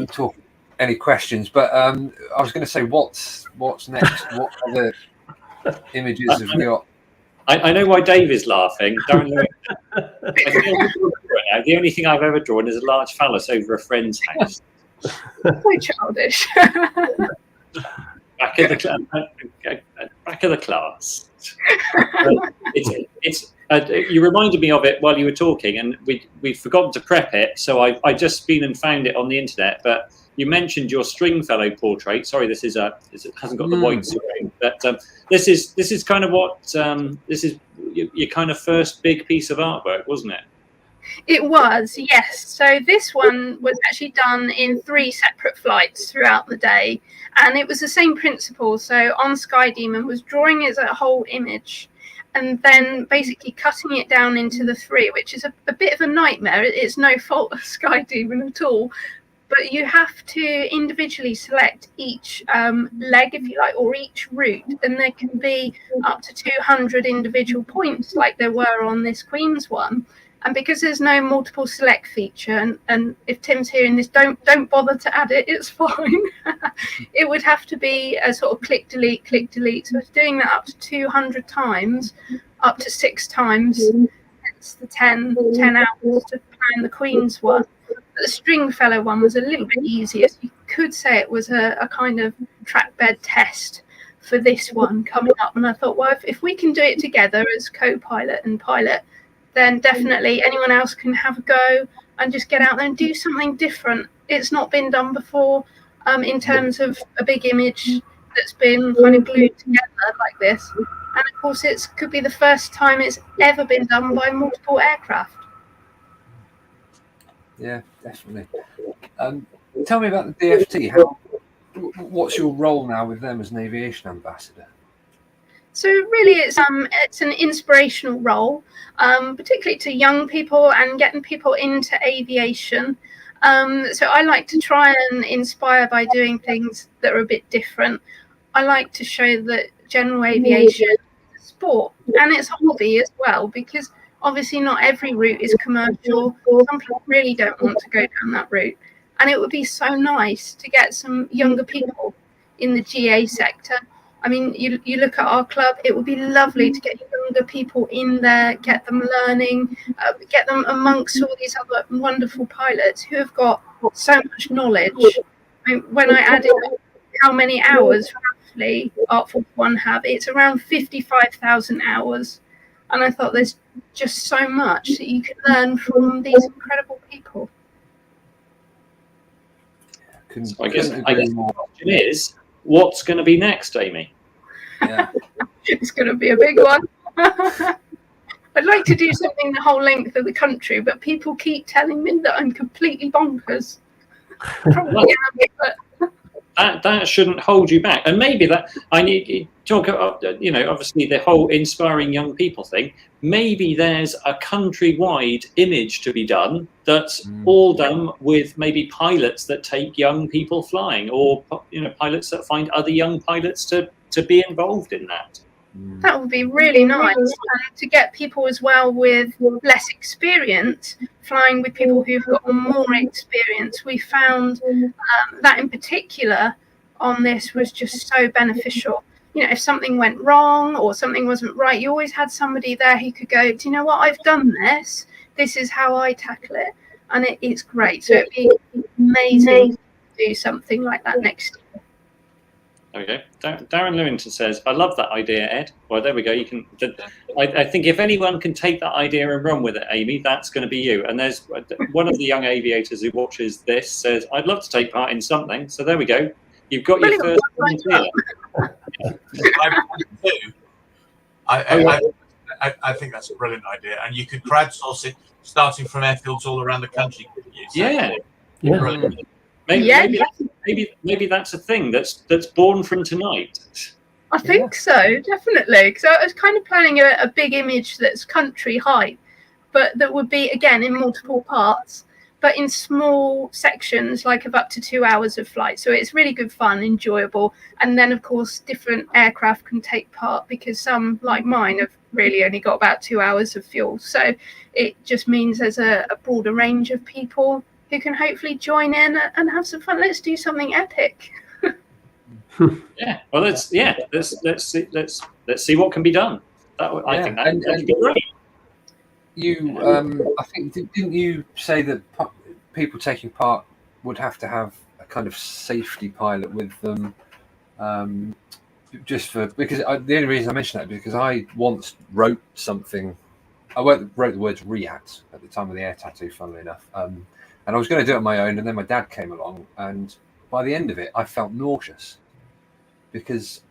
talk any questions. But I was going to say, what's next? What other images have we got? I know why Dave is laughing. Don't know. The only thing I've ever drawn is a large phallus over a friend's house. So childish. Back of the class. You reminded me of it while you were talking, and we'd forgotten to prep it, so I just been and found it on the internet. But you mentioned your Stringfellow portrait. Sorry, it hasn't got the white screen, but this is kind of what this is your kind of first big piece of artwork, wasn't it? It was, yes. So this one was actually done in 3 separate flights throughout the day, and it was the same principle. So on SkyDemon was drawing it as a whole image, and then basically cutting it down into the 3, which is a bit of a nightmare. It's no fault of SkyDemon at all, but you have to individually select each leg, if you like, or each route, and there can be up to 200 individual points like there were on this Queen's one. And because there's no multiple select feature, and if Tim's hearing this, don't bother to add it, it's fine. It would have to be a sort of click, delete, click, delete. So it's doing that up to 200 times, up to 6 times. It's the 10 hours to plan the Queen's one. But the Stringfellow one was a little bit easier. So you could say it was a kind of trackbed test for this one coming up. And I thought, well, if we can do it together as co-pilot and pilot, then definitely anyone else can have a go and just get out there and do something different. It's not been done before in terms of a big image that's been kind of glued together like this. And of course, it could be the first time it's ever been done by multiple aircraft. Yeah, definitely. Tell me about the DFT. What's your role now with them as an aviation ambassador? So really, it's an inspirational role, particularly to young people and getting people into aviation. So I like to try and inspire by doing things that are a bit different. I like to show that general aviation is a sport and it's a hobby as well, because obviously not every route is commercial. Some people really don't want to go down that route. And it would be so nice to get some younger people in the GA sector. I mean, you look at our club, it would be lovely to get younger people in there, get them learning, get them amongst all these other wonderful pilots who have got so much knowledge. I mean, when I added up how many hours roughly Art 41 have, it's around 55,000 hours. And I thought there's just so much that you can learn from these incredible people. I guess the question is, what's going to be next, Amy? Yeah. It's going to be a big one. I'd like to do something the whole length of the country, but people keep telling me that I'm completely bonkers. Probably that shouldn't hold you back. And maybe that I need to talk about, obviously the whole inspiring young people thing. Maybe there's a countrywide image to be done that's all done with maybe pilots that take young people flying, or pilots that find other young pilots to be involved in that. That would be really nice, to get people as well with less experience flying with people who've got more experience. We found that in particular on this was just so beneficial. If something went wrong or something wasn't right, you always had somebody there who could go, do you know what, I've done this. This is how I tackle it. And it's great. So it'd be amazing to do something like that next year. Okay, Darren Lewington says, I love that idea, Ed. Well, there we go. You can. I think if anyone can take that idea and run with it, Amy, that's going to be you. And there's one of the young aviators who watches this says, I'd love to take part in something. So there we go. You've got your first volunteer. I think that's a brilliant idea, and you could crowdsource it, starting from airfields all around the country. Yeah. Brilliant. Maybe that's a thing that's born from tonight. I think so, definitely. Because I was kind of planning a big image that's country height, but that would be, again, in multiple parts, but in small sections, like of up to 2 hours of flight. So it's really good fun, enjoyable. And then, of course, different aircraft can take part, because some, like mine, have really only got about 2 hours of fuel. So it just means there's a broader range of people who can hopefully join in and have some fun. Let's do something epic. Yeah. Well, let's see what can be done. I think that'd be great. I think didn't you say that people taking part would have to have a kind of safety pilot with them Because the only reason I mention that is because I once wrote something. I wrote the words "react" at the time of the air tattoo, funnily enough, and I was going to do it on my own, and then my dad came along, and by the end of it, I felt nauseous because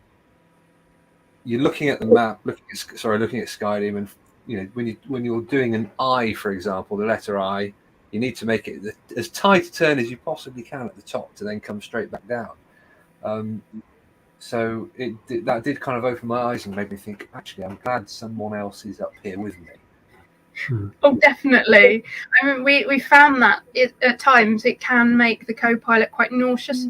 you're looking at the map, looking at SkyDemon. You know, when you're doing an I, for example, the letter I, you need to make it as tight a turn as you possibly can at the top to then come straight back down. So that did kind of open my eyes and made me think, actually, I'm glad someone else is up here with me. Oh, definitely. I mean, we found that at times it can make the co-pilot quite nauseous.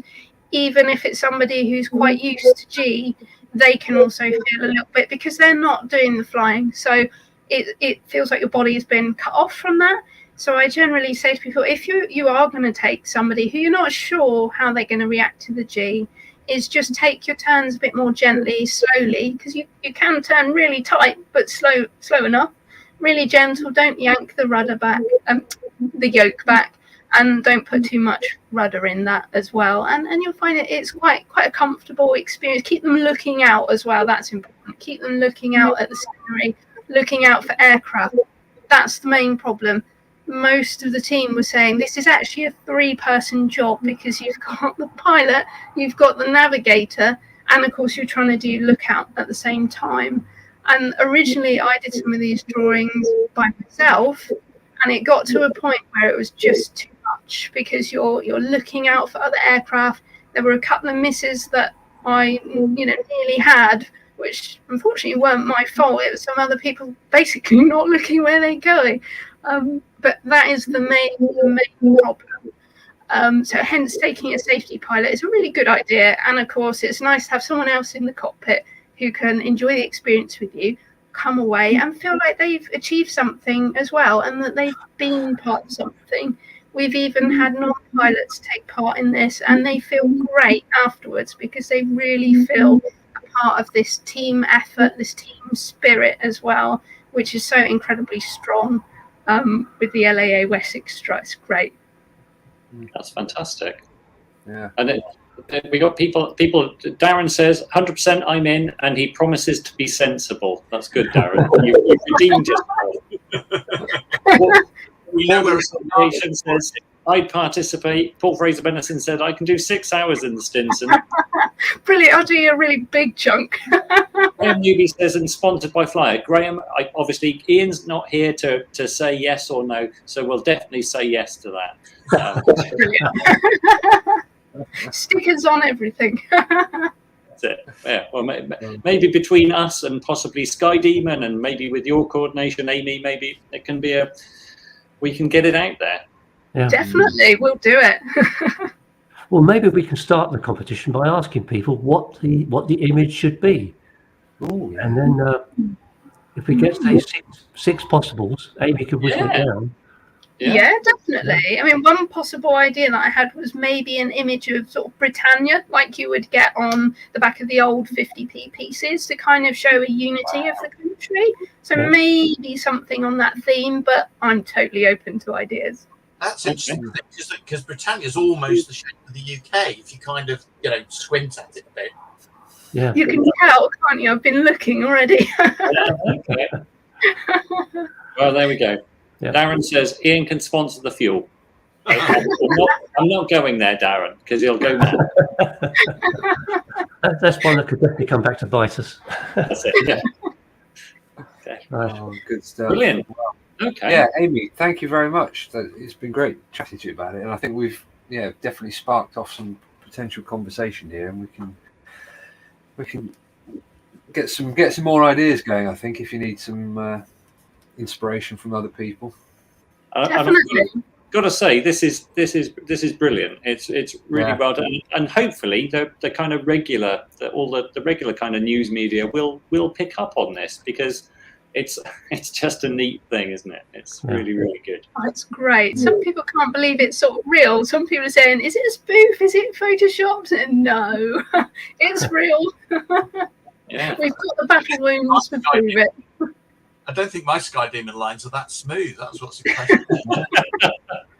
Even if it's somebody who's quite used to G, they can also feel a little bit because they're not doing the flying. So it feels like your body has been cut off from that. So I generally say to people, if you are going to take somebody who you're not sure how they're going to react to the G, is just take your turns a bit more gently, slowly, because you can turn really tight, but slow enough. Really gentle. Don't yank the rudder back, the yoke back, and don't put too much rudder in that as well. And you'll find it's quite a comfortable experience. Keep them looking out as well. That's important. Keep them looking out at the scenery, looking out for aircraft. That's the main problem. Most of the team were saying this is actually a 3-person job because you've got the pilot, you've got the navigator, and of course you're trying to do lookout at the same time. And originally I did some of these drawings by myself, and it got to a point where it was just too much because you're looking out for other aircraft. There were a couple of misses that I nearly had, which unfortunately weren't my fault. It was some other people basically not looking where they're going. But that is the main problem. So hence taking a safety pilot is a really good idea. And of course, it's nice to have someone else in the cockpit who can enjoy the experience with you, come away and feel like they've achieved something as well and that they've been part of something. We've even had non-pilots take part in this and they feel great afterwards because they really feel a part of this team effort, this team spirit as well, which is so incredibly strong. With the LAA West Extra, it's great. That's fantastic. Yeah. And we got people. Darren says 100% I'm in, and he promises to be sensible. That's good, Darren. You've redeemed yourself. We know where association says I'd participate. Paul Fraser Benison said I can do 6 hours in the Stinson. Brilliant. I'll do you a really big chunk. Graham Newby says, and sponsored by Flyer. Graham, obviously, Ian's not here to say yes or no, so we'll definitely say yes to that. Stickers on everything. That's it. Yeah. Well, maybe between us and possibly SkyDemon, and maybe with your coordination, Amy, maybe it can be we can get it out there. Yeah. Definitely, we'll do it. Well, maybe we can start the competition by asking people what the image should be. Ooh, yeah. And then if we get, say, six possibles, Amy could whittle it down. Yeah, definitely. I mean, one possible idea that I had was maybe an image of sort of Britannia, like you would get on the back of the old 50p pieces to kind of show a unity of the country. So maybe something on that theme, but I'm totally open to ideas. That's interesting because Britannia's almost the shape of the UK if you kind of squint at it a bit. Yeah. You can tell, can't you? I've been looking already. Okay. Well, there we go. Yeah. Darren says Ian can sponsor the fuel. I'm not going there, Darren, because he'll go mad. That's one that could definitely come back to bite us. That's it. Yeah. Okay. Right. Oh, good stuff. Brilliant. Okay. Yeah, Amy, thank you very much. It's been great chatting to you about it, and I think we've definitely sparked off some potential conversation here, and we can get some more ideas going. I think if you need some inspiration from other people. Definitely. I've got to say, this is brilliant. It's really well done, and hopefully the kind of regular, all the regular kind of news media will pick up on this because it's just a neat thing, isn't it? It's really, really good. Oh, it's great. Some people can't believe it's sort of real. Some people are saying, is it a spoof? Is it photoshopped? And no, it's real. Yeah. We've got the battle wounds to prove it. I don't think my SkyDemon lines are that smooth. That's what's impressive.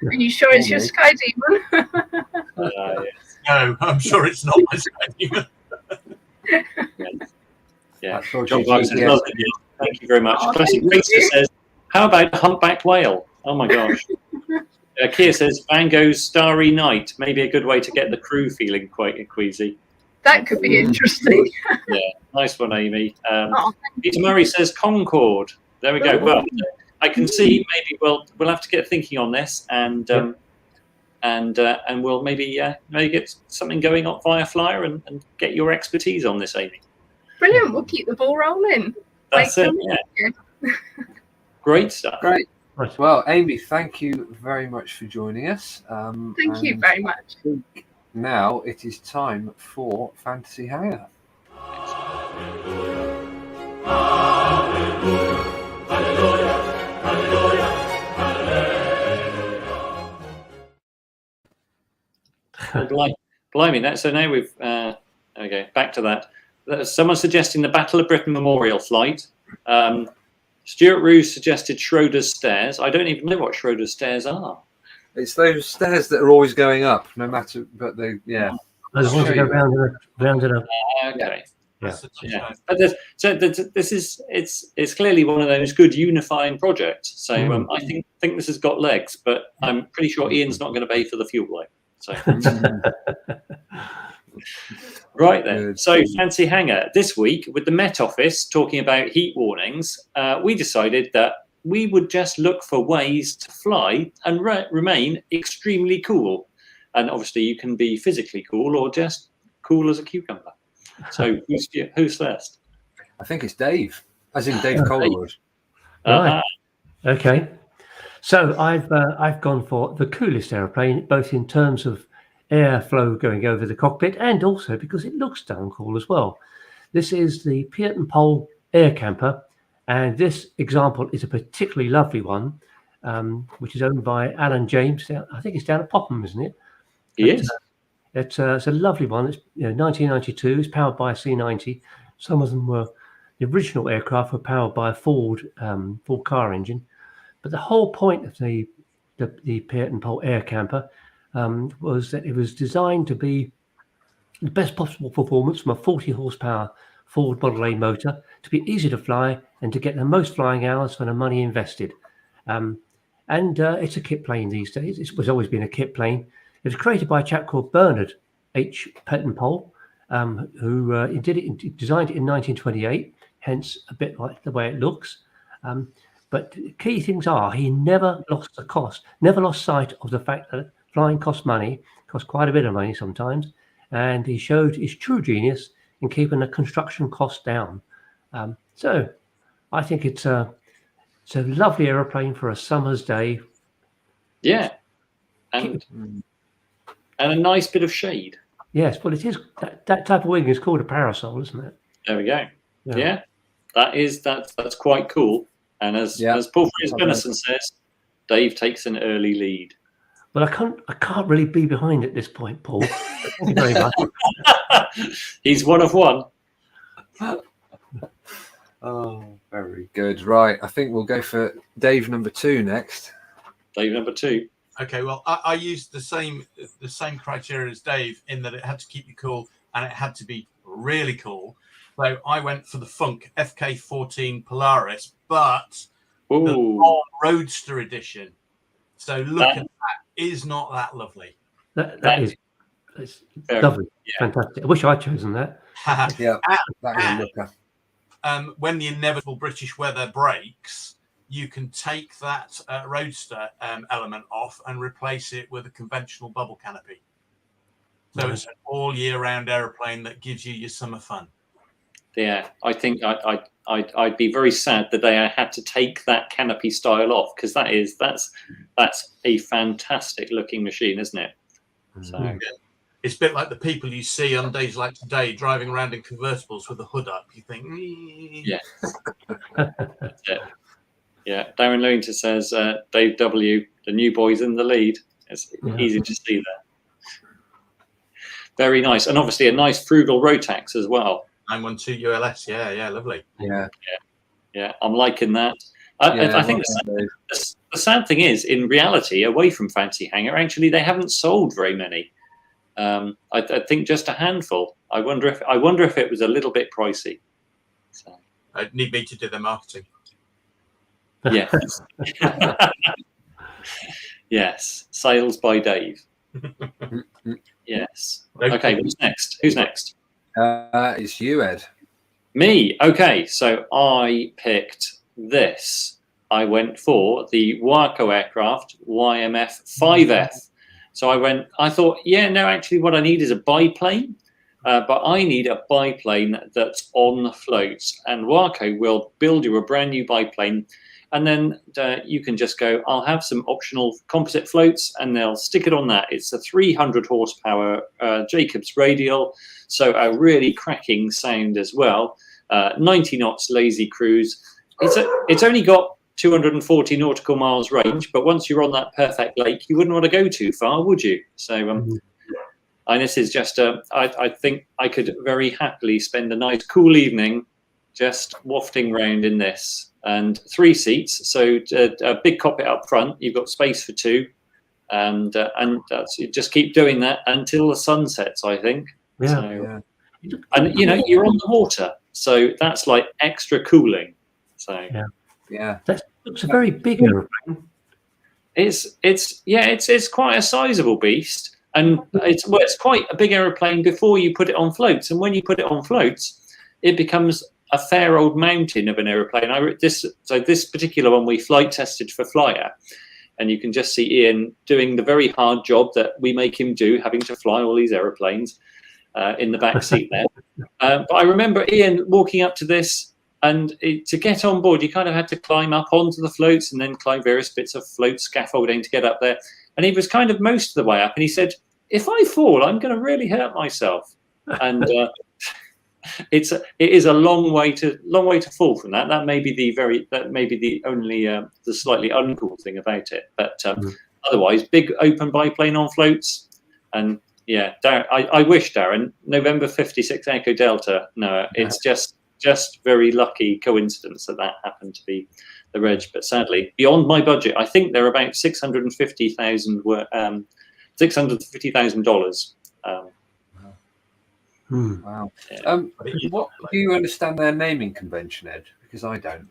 Are you sure it's your SkyDemon? No, I'm sure it's not my SkyDemon. John Clark says, "Love it, Neil. Thank you very much." Classic Racer says, "How about a humpback whale?" Oh my gosh. Kia says, "Van Gogh's Starry Night, maybe a good way to get the crew feeling quite queasy." That could be interesting. Yeah, nice one, Amy. Peter Murray says Concorde. There we go. Well, I can see maybe we'll have to get thinking on this, and we'll maybe get something going up via Flyer and get your expertise on this, Amy. Brilliant. We'll keep the ball rolling. That's it. Yeah. Great stuff. Great. Well, Amy, thank you very much for joining us. Thank you very much. Now it is time for Fantasy Hangar. Blimey, so now we've okay, back to that. Someone suggesting the Battle of Britain Memorial flight. Stuart Ruse suggested Schroeder's Stairs. I don't even know what Schroeder's Stairs are. It's those stairs that are always going up, no matter. But they, yeah. Those ones that go round and up. Okay. Yeah. But this is it's clearly one of those good unifying projects. So I think this has got legs, but I'm pretty sure Ian's not going to pay for the fuel line. So right then. Good. So Fancy Hangar this week with the Met Office talking about heat warnings. We decided that we would just look for ways to fly and remain extremely cool. And obviously you can be physically cool or just cool as a cucumber. So who's first? I think it's Dave, as in Dave Colwood. Right. Okay. So I've gone for the coolest aeroplane, both in terms of airflow going over the cockpit and also because it looks damn cool as well. This is the Piet Pole Air Camper. And this example is a particularly lovely one, which is owned by Alan James. I think it's down at Popham, isn't it? Yes. It's a lovely one. It's 1992. It's powered by a C90. Some of them were the original aircraft were powered by a Ford car engine. But the whole point of the Piet Pole Air Camper was that it was designed to be the best possible performance from a 40 horsepower Ford Model A motor, to be easy to fly and to get the most flying hours for the money invested. And it's a kit plane these days. It was always been a kit plane. It was created by a chap called Bernard H. Pettenpole, who designed it in 1928, hence a bit like the way it looks. But key things are he never lost sight of the fact that flying costs money, costs quite a bit of money sometimes, and he showed his true genius in keeping the construction costs down. So I think it's a lovely aeroplane for a summer's day. Yeah. And a nice bit of shade. Yes, well, it is. That type of wing is called a parasol, isn't it? There we go. Yeah. That's quite cool. And as Paul Fries-Benison says, Dave takes an early lead. Well, I can't really be behind at this point, Paul. Thank you very much. He's one of one. Oh, very good. Right, I think we'll go for Dave number 2 next. Dave number 2. Okay, well, I used the same criteria as Dave in that it had to keep you cool and it had to be really cool. So I went for the Funk FK14 Polaris, but the long Roadster edition. So look at that. Is not that lovely? That is lovely. Yeah. Fantastic. I wish I'd chosen that. Yeah, that is a looker. When the inevitable British weather breaks, you can take that Roadster element off and replace it with a conventional bubble canopy. So it's an all year round aeroplane that gives you your summer fun. Yeah, I think I'd be very sad the day I had to take that canopy style off, because that's a fantastic looking machine, isn't it? So it's a bit like the people you see on days like today driving around in convertibles with the hood up. You think, yeah. Yeah. Darren Lewington says Dave W, the new boy's in the lead. It's easy to see that. Very nice, and obviously a nice frugal Rotax as well. 912 ULS, yeah, lovely. Yeah, I'm liking that. I think the sad thing is, in reality, away from Fancy Hangar, actually they haven't sold very many. I think just a handful. I wonder if it was a little bit pricey. So. Need me to do the marketing. Yes. Yes. Sales by Dave. Yes. Okay. Who's next? Who's next? It's you, Ed. Me. Okay. So I picked this. I went for the Waco aircraft YMF 5F. So I thought, yeah, no, actually what I need is a biplane. But I need a biplane that's on the floats. And Waco will build you a brand new biplane. And then you can just go, I'll have some optional composite floats, and they'll stick it on that. It's a 300 horsepower Jacobs radial, so a really cracking sound as well. 90 knots lazy cruise. It's only got 240 nautical miles range, but once you're on that perfect lake, you wouldn't want to go too far, would you? So and this is just I think I could very happily spend a nice cool evening just wafting around in this. And 3 seats, so a big cockpit up front. You've got space for 2, and you just keep doing that until the sun sets, I think. Yeah. So, and you're on the water, so that's like extra cooling. So yeah, that looks a very big aeroplane. It's quite a sizable beast, and it's quite a big aeroplane before you put it on floats, and when you put it on floats, it becomes a fair old mountain of an aeroplane. This particular one we flight tested for Flyer, and you can just see Ian doing the very hard job that we make him do, having to fly all these aeroplanes in the back seat there. But I remember Ian walking up to this, and to get on board, you kind of had to climb up onto the floats and then climb various bits of float scaffolding to get up there. And he was kind of most of the way up, and he said, "If I fall, I'm going to really hurt myself." And it is a long way to fall from that. That may be the only the slightly uncool thing about it. But otherwise, big open biplane on floats, and yeah, Darren, I wish, Darren, November 56 Echo Delta. No, it's just very lucky coincidence that happened to be the reg. But sadly, beyond my budget. I think they're about $650,000. Wow. What do you understand their naming convention, Ed? Because I don't.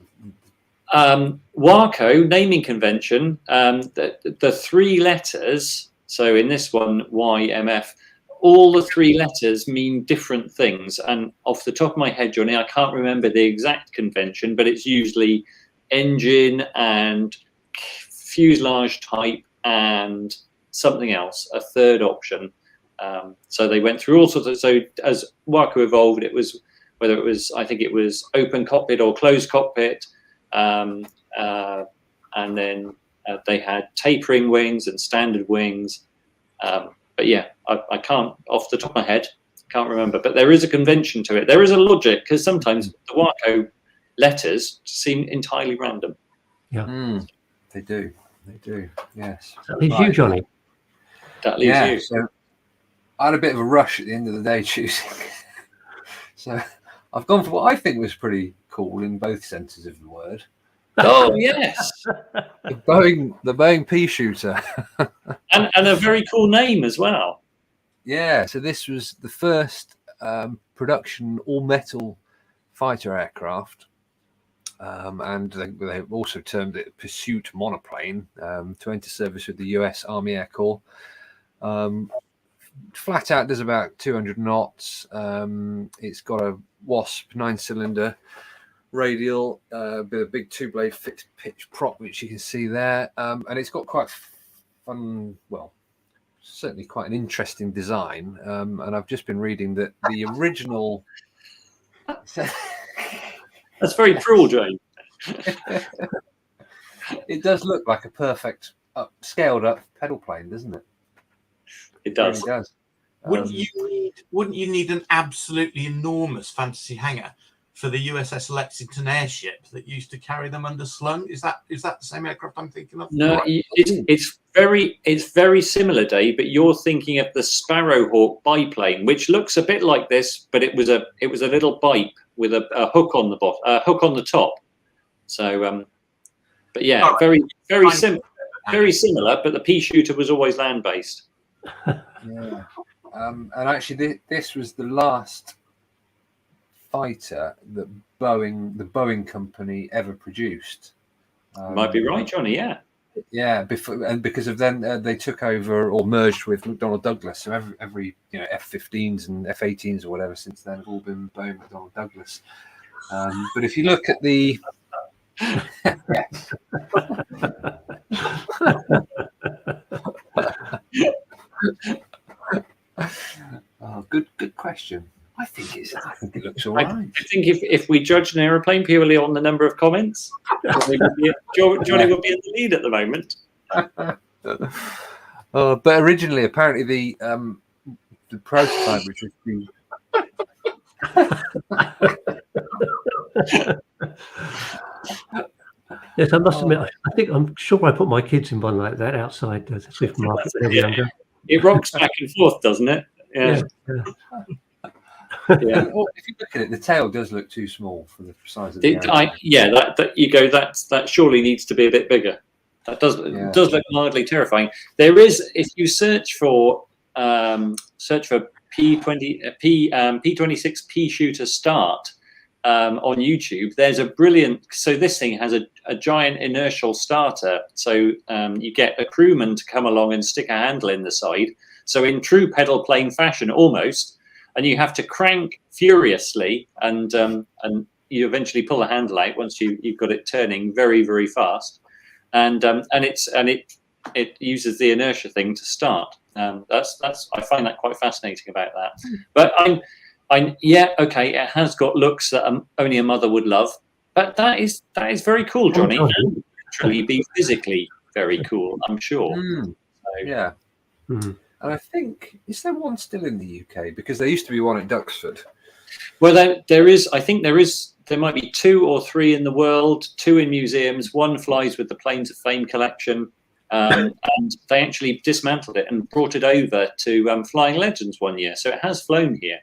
Waco naming convention. The 3 letters. So in this one, YMF, all the 3 letters mean different things. And off the top of my head, Johnny, I can't remember the exact convention, but it's usually engine and fuselage type and something else, a third option. So they went through all sorts of. So as Waco evolved, it was whether it was, I think it was open cockpit or closed cockpit, and then they had tapering wings and standard wings. But yeah, I can't off the top of my head, can't remember. But there is a convention to it. There is a logic, because sometimes the Waco letters seem entirely random. Yeah, they do. Yes. That leaves you, Johnny. That leaves you. So I had a bit of a rush at the end of the day choosing. So I've gone for what I think was pretty cool in both senses of the word. Oh yes, the Boeing pea shooter, and a very cool name as well. Yeah, so this was the first production all-metal fighter aircraft, and they also termed it Pursuit Monoplane, to enter service with the U.S. Army Air Corps. Flat out does about 200 knots. It's got a Wasp 9-cylinder radial with a big 2-blade fixed pitch prop, which you can see there, and it's got quite fun, well, certainly quite an interesting design. And I've just been reading that the original. That's very cruel, Jane. It does look like a perfect scaled up pedal plane, doesn't it? It does. It really does. Wouldn't you need an absolutely enormous fantasy hangar for the USS Lexington airship that used to carry them underslung? Is that the same aircraft I'm thinking of? No, it's very similar, Dave. But you're thinking of the Sparrowhawk biplane, which looks a bit like this, but it was a little bipe with a hook on the bottom, a hook on the top. So, but yeah, right. very similar. But the pea shooter was always land based. Yeah, and actually, this was the last fighter that the Boeing company ever produced. Might be right, Johnny. Yeah. Yeah, because of then they took over or merged with McDonnell Douglas. So every F-15s and F-18s or whatever since then have all been Boeing McDonnell Douglas. But if you look at the good question. I think it looks all right. I think if we judge an aeroplane purely on the number of Comments, Johnny would be in the lead at the moment. But originally, apparently the prototype, which was the yes, I must admit, I'm sure I put my kids in one like that outside the supermarket when they were younger. It rocks back and forth, doesn't it? Yeah. Yeah. Well, if you look at it, the tail does look too small for the size of the that surely needs to be a bit bigger. That does look mildly terrifying. There is, if you search for P26 P shooter start on YouTube, there's a brilliant. So this thing has a giant inertial starter. So you get a crewman to come along and stick a handle in the side. So in true pedal plane fashion, almost. And you have to crank furiously, and you eventually pull the handle out once you've got it turning very, very fast, and it uses the inertia thing to start. That's I find that quite fascinating about that. But okay, it has got looks that only a mother would love, but that is very cool, Johnny. And literally be physically very cool, I'm sure. So, yeah. And I think, is there one still in the UK? Because there used to be one at Duxford. Well, there is. I think there might be 2 or 3 in the world, 2 in museums. One flies with the Planes of Fame collection, and they actually dismantled it and brought it over to Flying Legends one year. So it has flown here.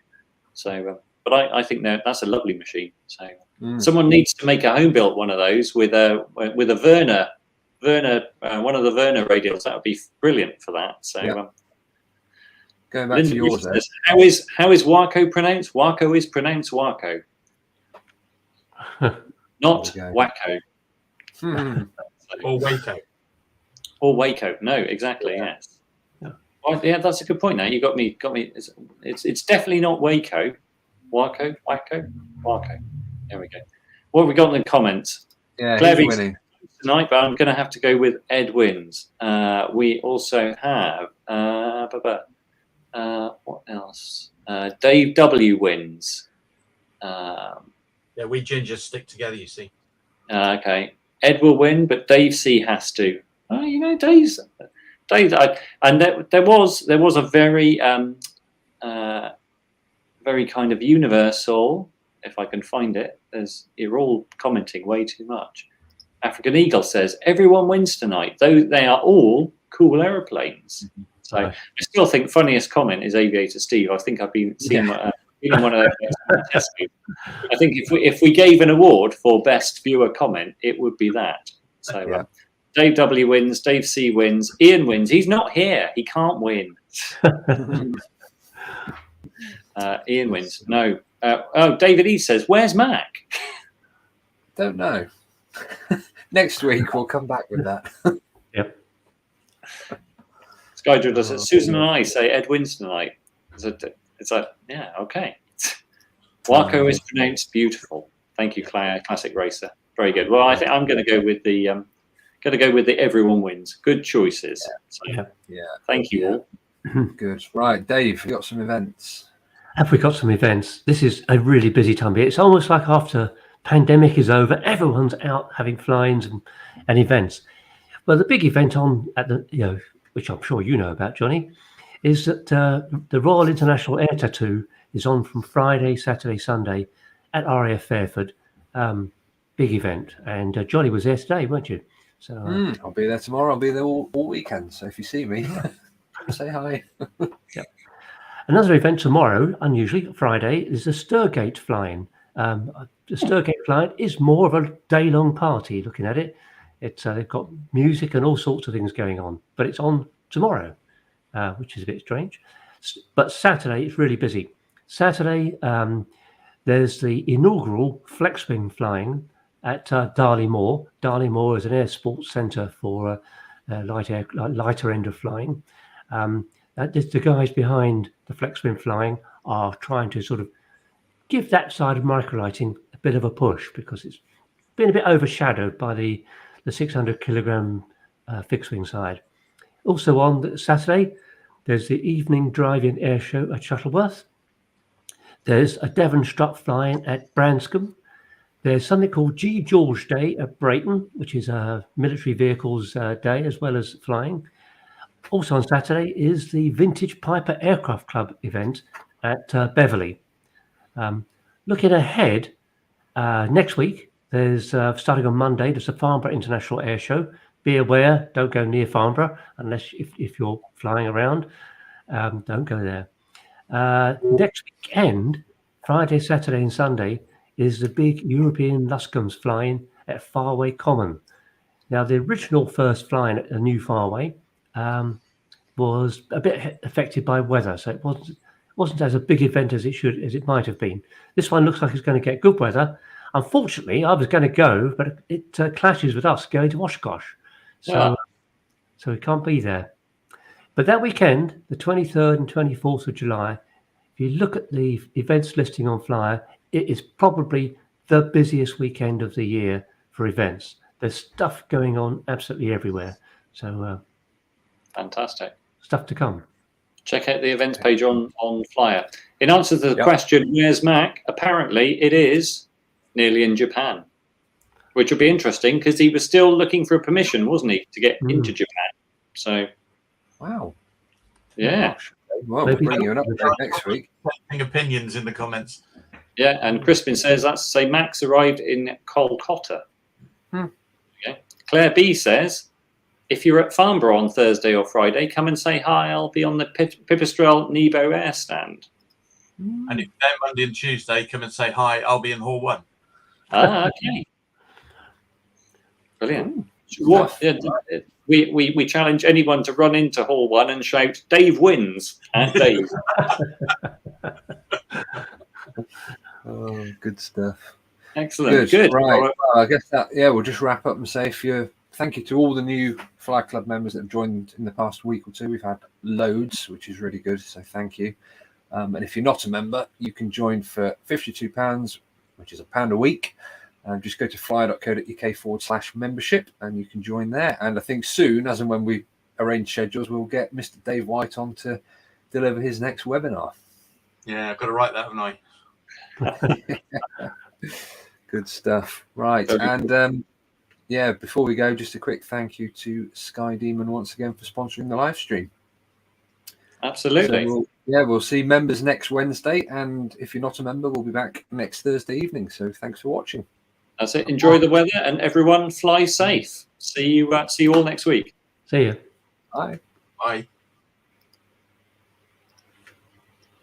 So, but I think that's a lovely machine. So someone needs to make a home built one of those with a Werner, one of the Werner radials. That would be brilliant for that. So. Yeah. Going back to yours, says, how is Waco pronounced? Waco is pronounced Waco, not Wacko. Or Waco. Or Waco. No, exactly. Yes. Well, yeah, that's a good point. Now you got me. It's definitely not Waco. Waco. There we go. What have we got in the comments? Yeah, Claire he's winning tonight, but I'm going to have to go with Ed wins. We also have. What else? Dave W wins. Yeah, we gingers stick together, you see. Okay. Ed will win, but Dave C has to. Dave. And there was a very very kind of universal. If I can find it, you're all commenting way too much. African Eagle says everyone wins tonight, though they are all cool aeroplanes. So I still think funniest comment is Aviator Steve. I think I've been seeing one of those. I think if we gave an award for best viewer comment, it would be that. So Dave W wins, Dave C wins, Ian wins. He's not here. He can't win. Ian wins. No. David E says, "Where's Mac?" Don't know. Next week we'll come back with that. Yep. SkyDemon does it. Susan and I say Ed wins tonight. It's like, yeah, okay. Waco is pronounced beautiful. Thank you, Claire, Classic Racer. Very good. Well, I think I'm going to go with the everyone wins. Good choices. So, thank you all. Good. Right, Dave, we got some events. Have we got some events? This is a really busy time of year. It's almost like after pandemic is over, everyone's out having fly-ins and events. Well, the big event on at the which I'm sure you know about, Johnny, is that the Royal International Air Tattoo is on from Friday, Saturday, Sunday at RAF Fairford. Big event, and Johnny was there today, weren't you? So I'll be there tomorrow. I'll be there all weekend. So if you see me, say hi. Yep. Another event tomorrow, unusually Friday, is the Sturgate flying. The Sturgate flying is more of a day-long party. Looking at it, it's they've got music and all sorts of things going on, but it's on tomorrow, which is a bit strange. But Saturday it's really busy. Saturday, there's the inaugural flex wing flying at Darley Moor. Darley Moor is an air sports centre for lighter end of flying. The guys behind the flex wing flying are trying to sort of give that side of microlighting a bit of a push, because it's been a bit overshadowed by the 600 kilogram fixed wing side. Also on Saturday, there's the evening drive-in air show at Shuttleworth. There's a Devon Strut flying at Branscombe. There's something called G. George Day at Brayton, which is a military vehicles day as well as flying. Also on Saturday is the Vintage Piper Aircraft Club event at Beverley. Looking ahead, next week, there's starting on Monday, there's the Farnborough International Air Show. Be aware, don't go near Farnborough unless if you're flying around. Don't go there. Next weekend, Friday, Saturday, and Sunday, is the big European Luscombe's flying at Farway Common. Now, the original first flying at the new Farway was a bit affected by weather, so it wasn't as a big event as it might have been. This one looks like it's going to get good weather. Unfortunately, I was going to go, but it clashes with us going to Oshkosh, so we can't be there. But that weekend, the 23rd and 24th of July, if you look at the events listing on Flyer, it is probably the busiest weekend of the year for events. There's stuff going on absolutely everywhere. So fantastic stuff to come. Check out the events page on Flyer. In answer to the question, where's Mac? Apparently, it is nearly in Japan, which will be interesting because he was still looking for a permission, wasn't he, to get into Japan? So, wow, yeah. Well, we'll bring you an update next week. Opinions in the comments. Yeah, and Crispin says that's to say Max arrived in Kolkata. Okay. Claire B says, if you're at Farnborough on Thursday or Friday, come and say hi. I'll be on the Pipistrel Nebo air stand. And if they're Monday and Tuesday, come and say hi. I'll be in Hall 1. Okay. Brilliant. What? We challenge anyone to run into Hall 1 and shout, Dave wins at Dave. Oh, good stuff. Excellent. Good. Right. Well, I guess that, we'll just wrap up and say thank you to all the new Fly Club members that have joined in the past week or two. We've had loads, which is really good. So thank you. And if you're not a member, you can join for £52, which is £1 a week. Just go to fly.co.uk/membership and you can join there. And I think soon, as and when we arrange schedules, we'll get Mr. Dave White on to deliver his next webinar. Yeah, I've got to write that, haven't I? Good stuff. Right. And before we go, just a quick thank you to SkyDemon once again for sponsoring the live stream. Absolutely. So we'll see members next Wednesday, and if you're not a member, we'll be back next Thursday evening. So thanks for watching. That's it. Enjoy the weather, and everyone fly safe. See you all next week. See you. Bye. Bye.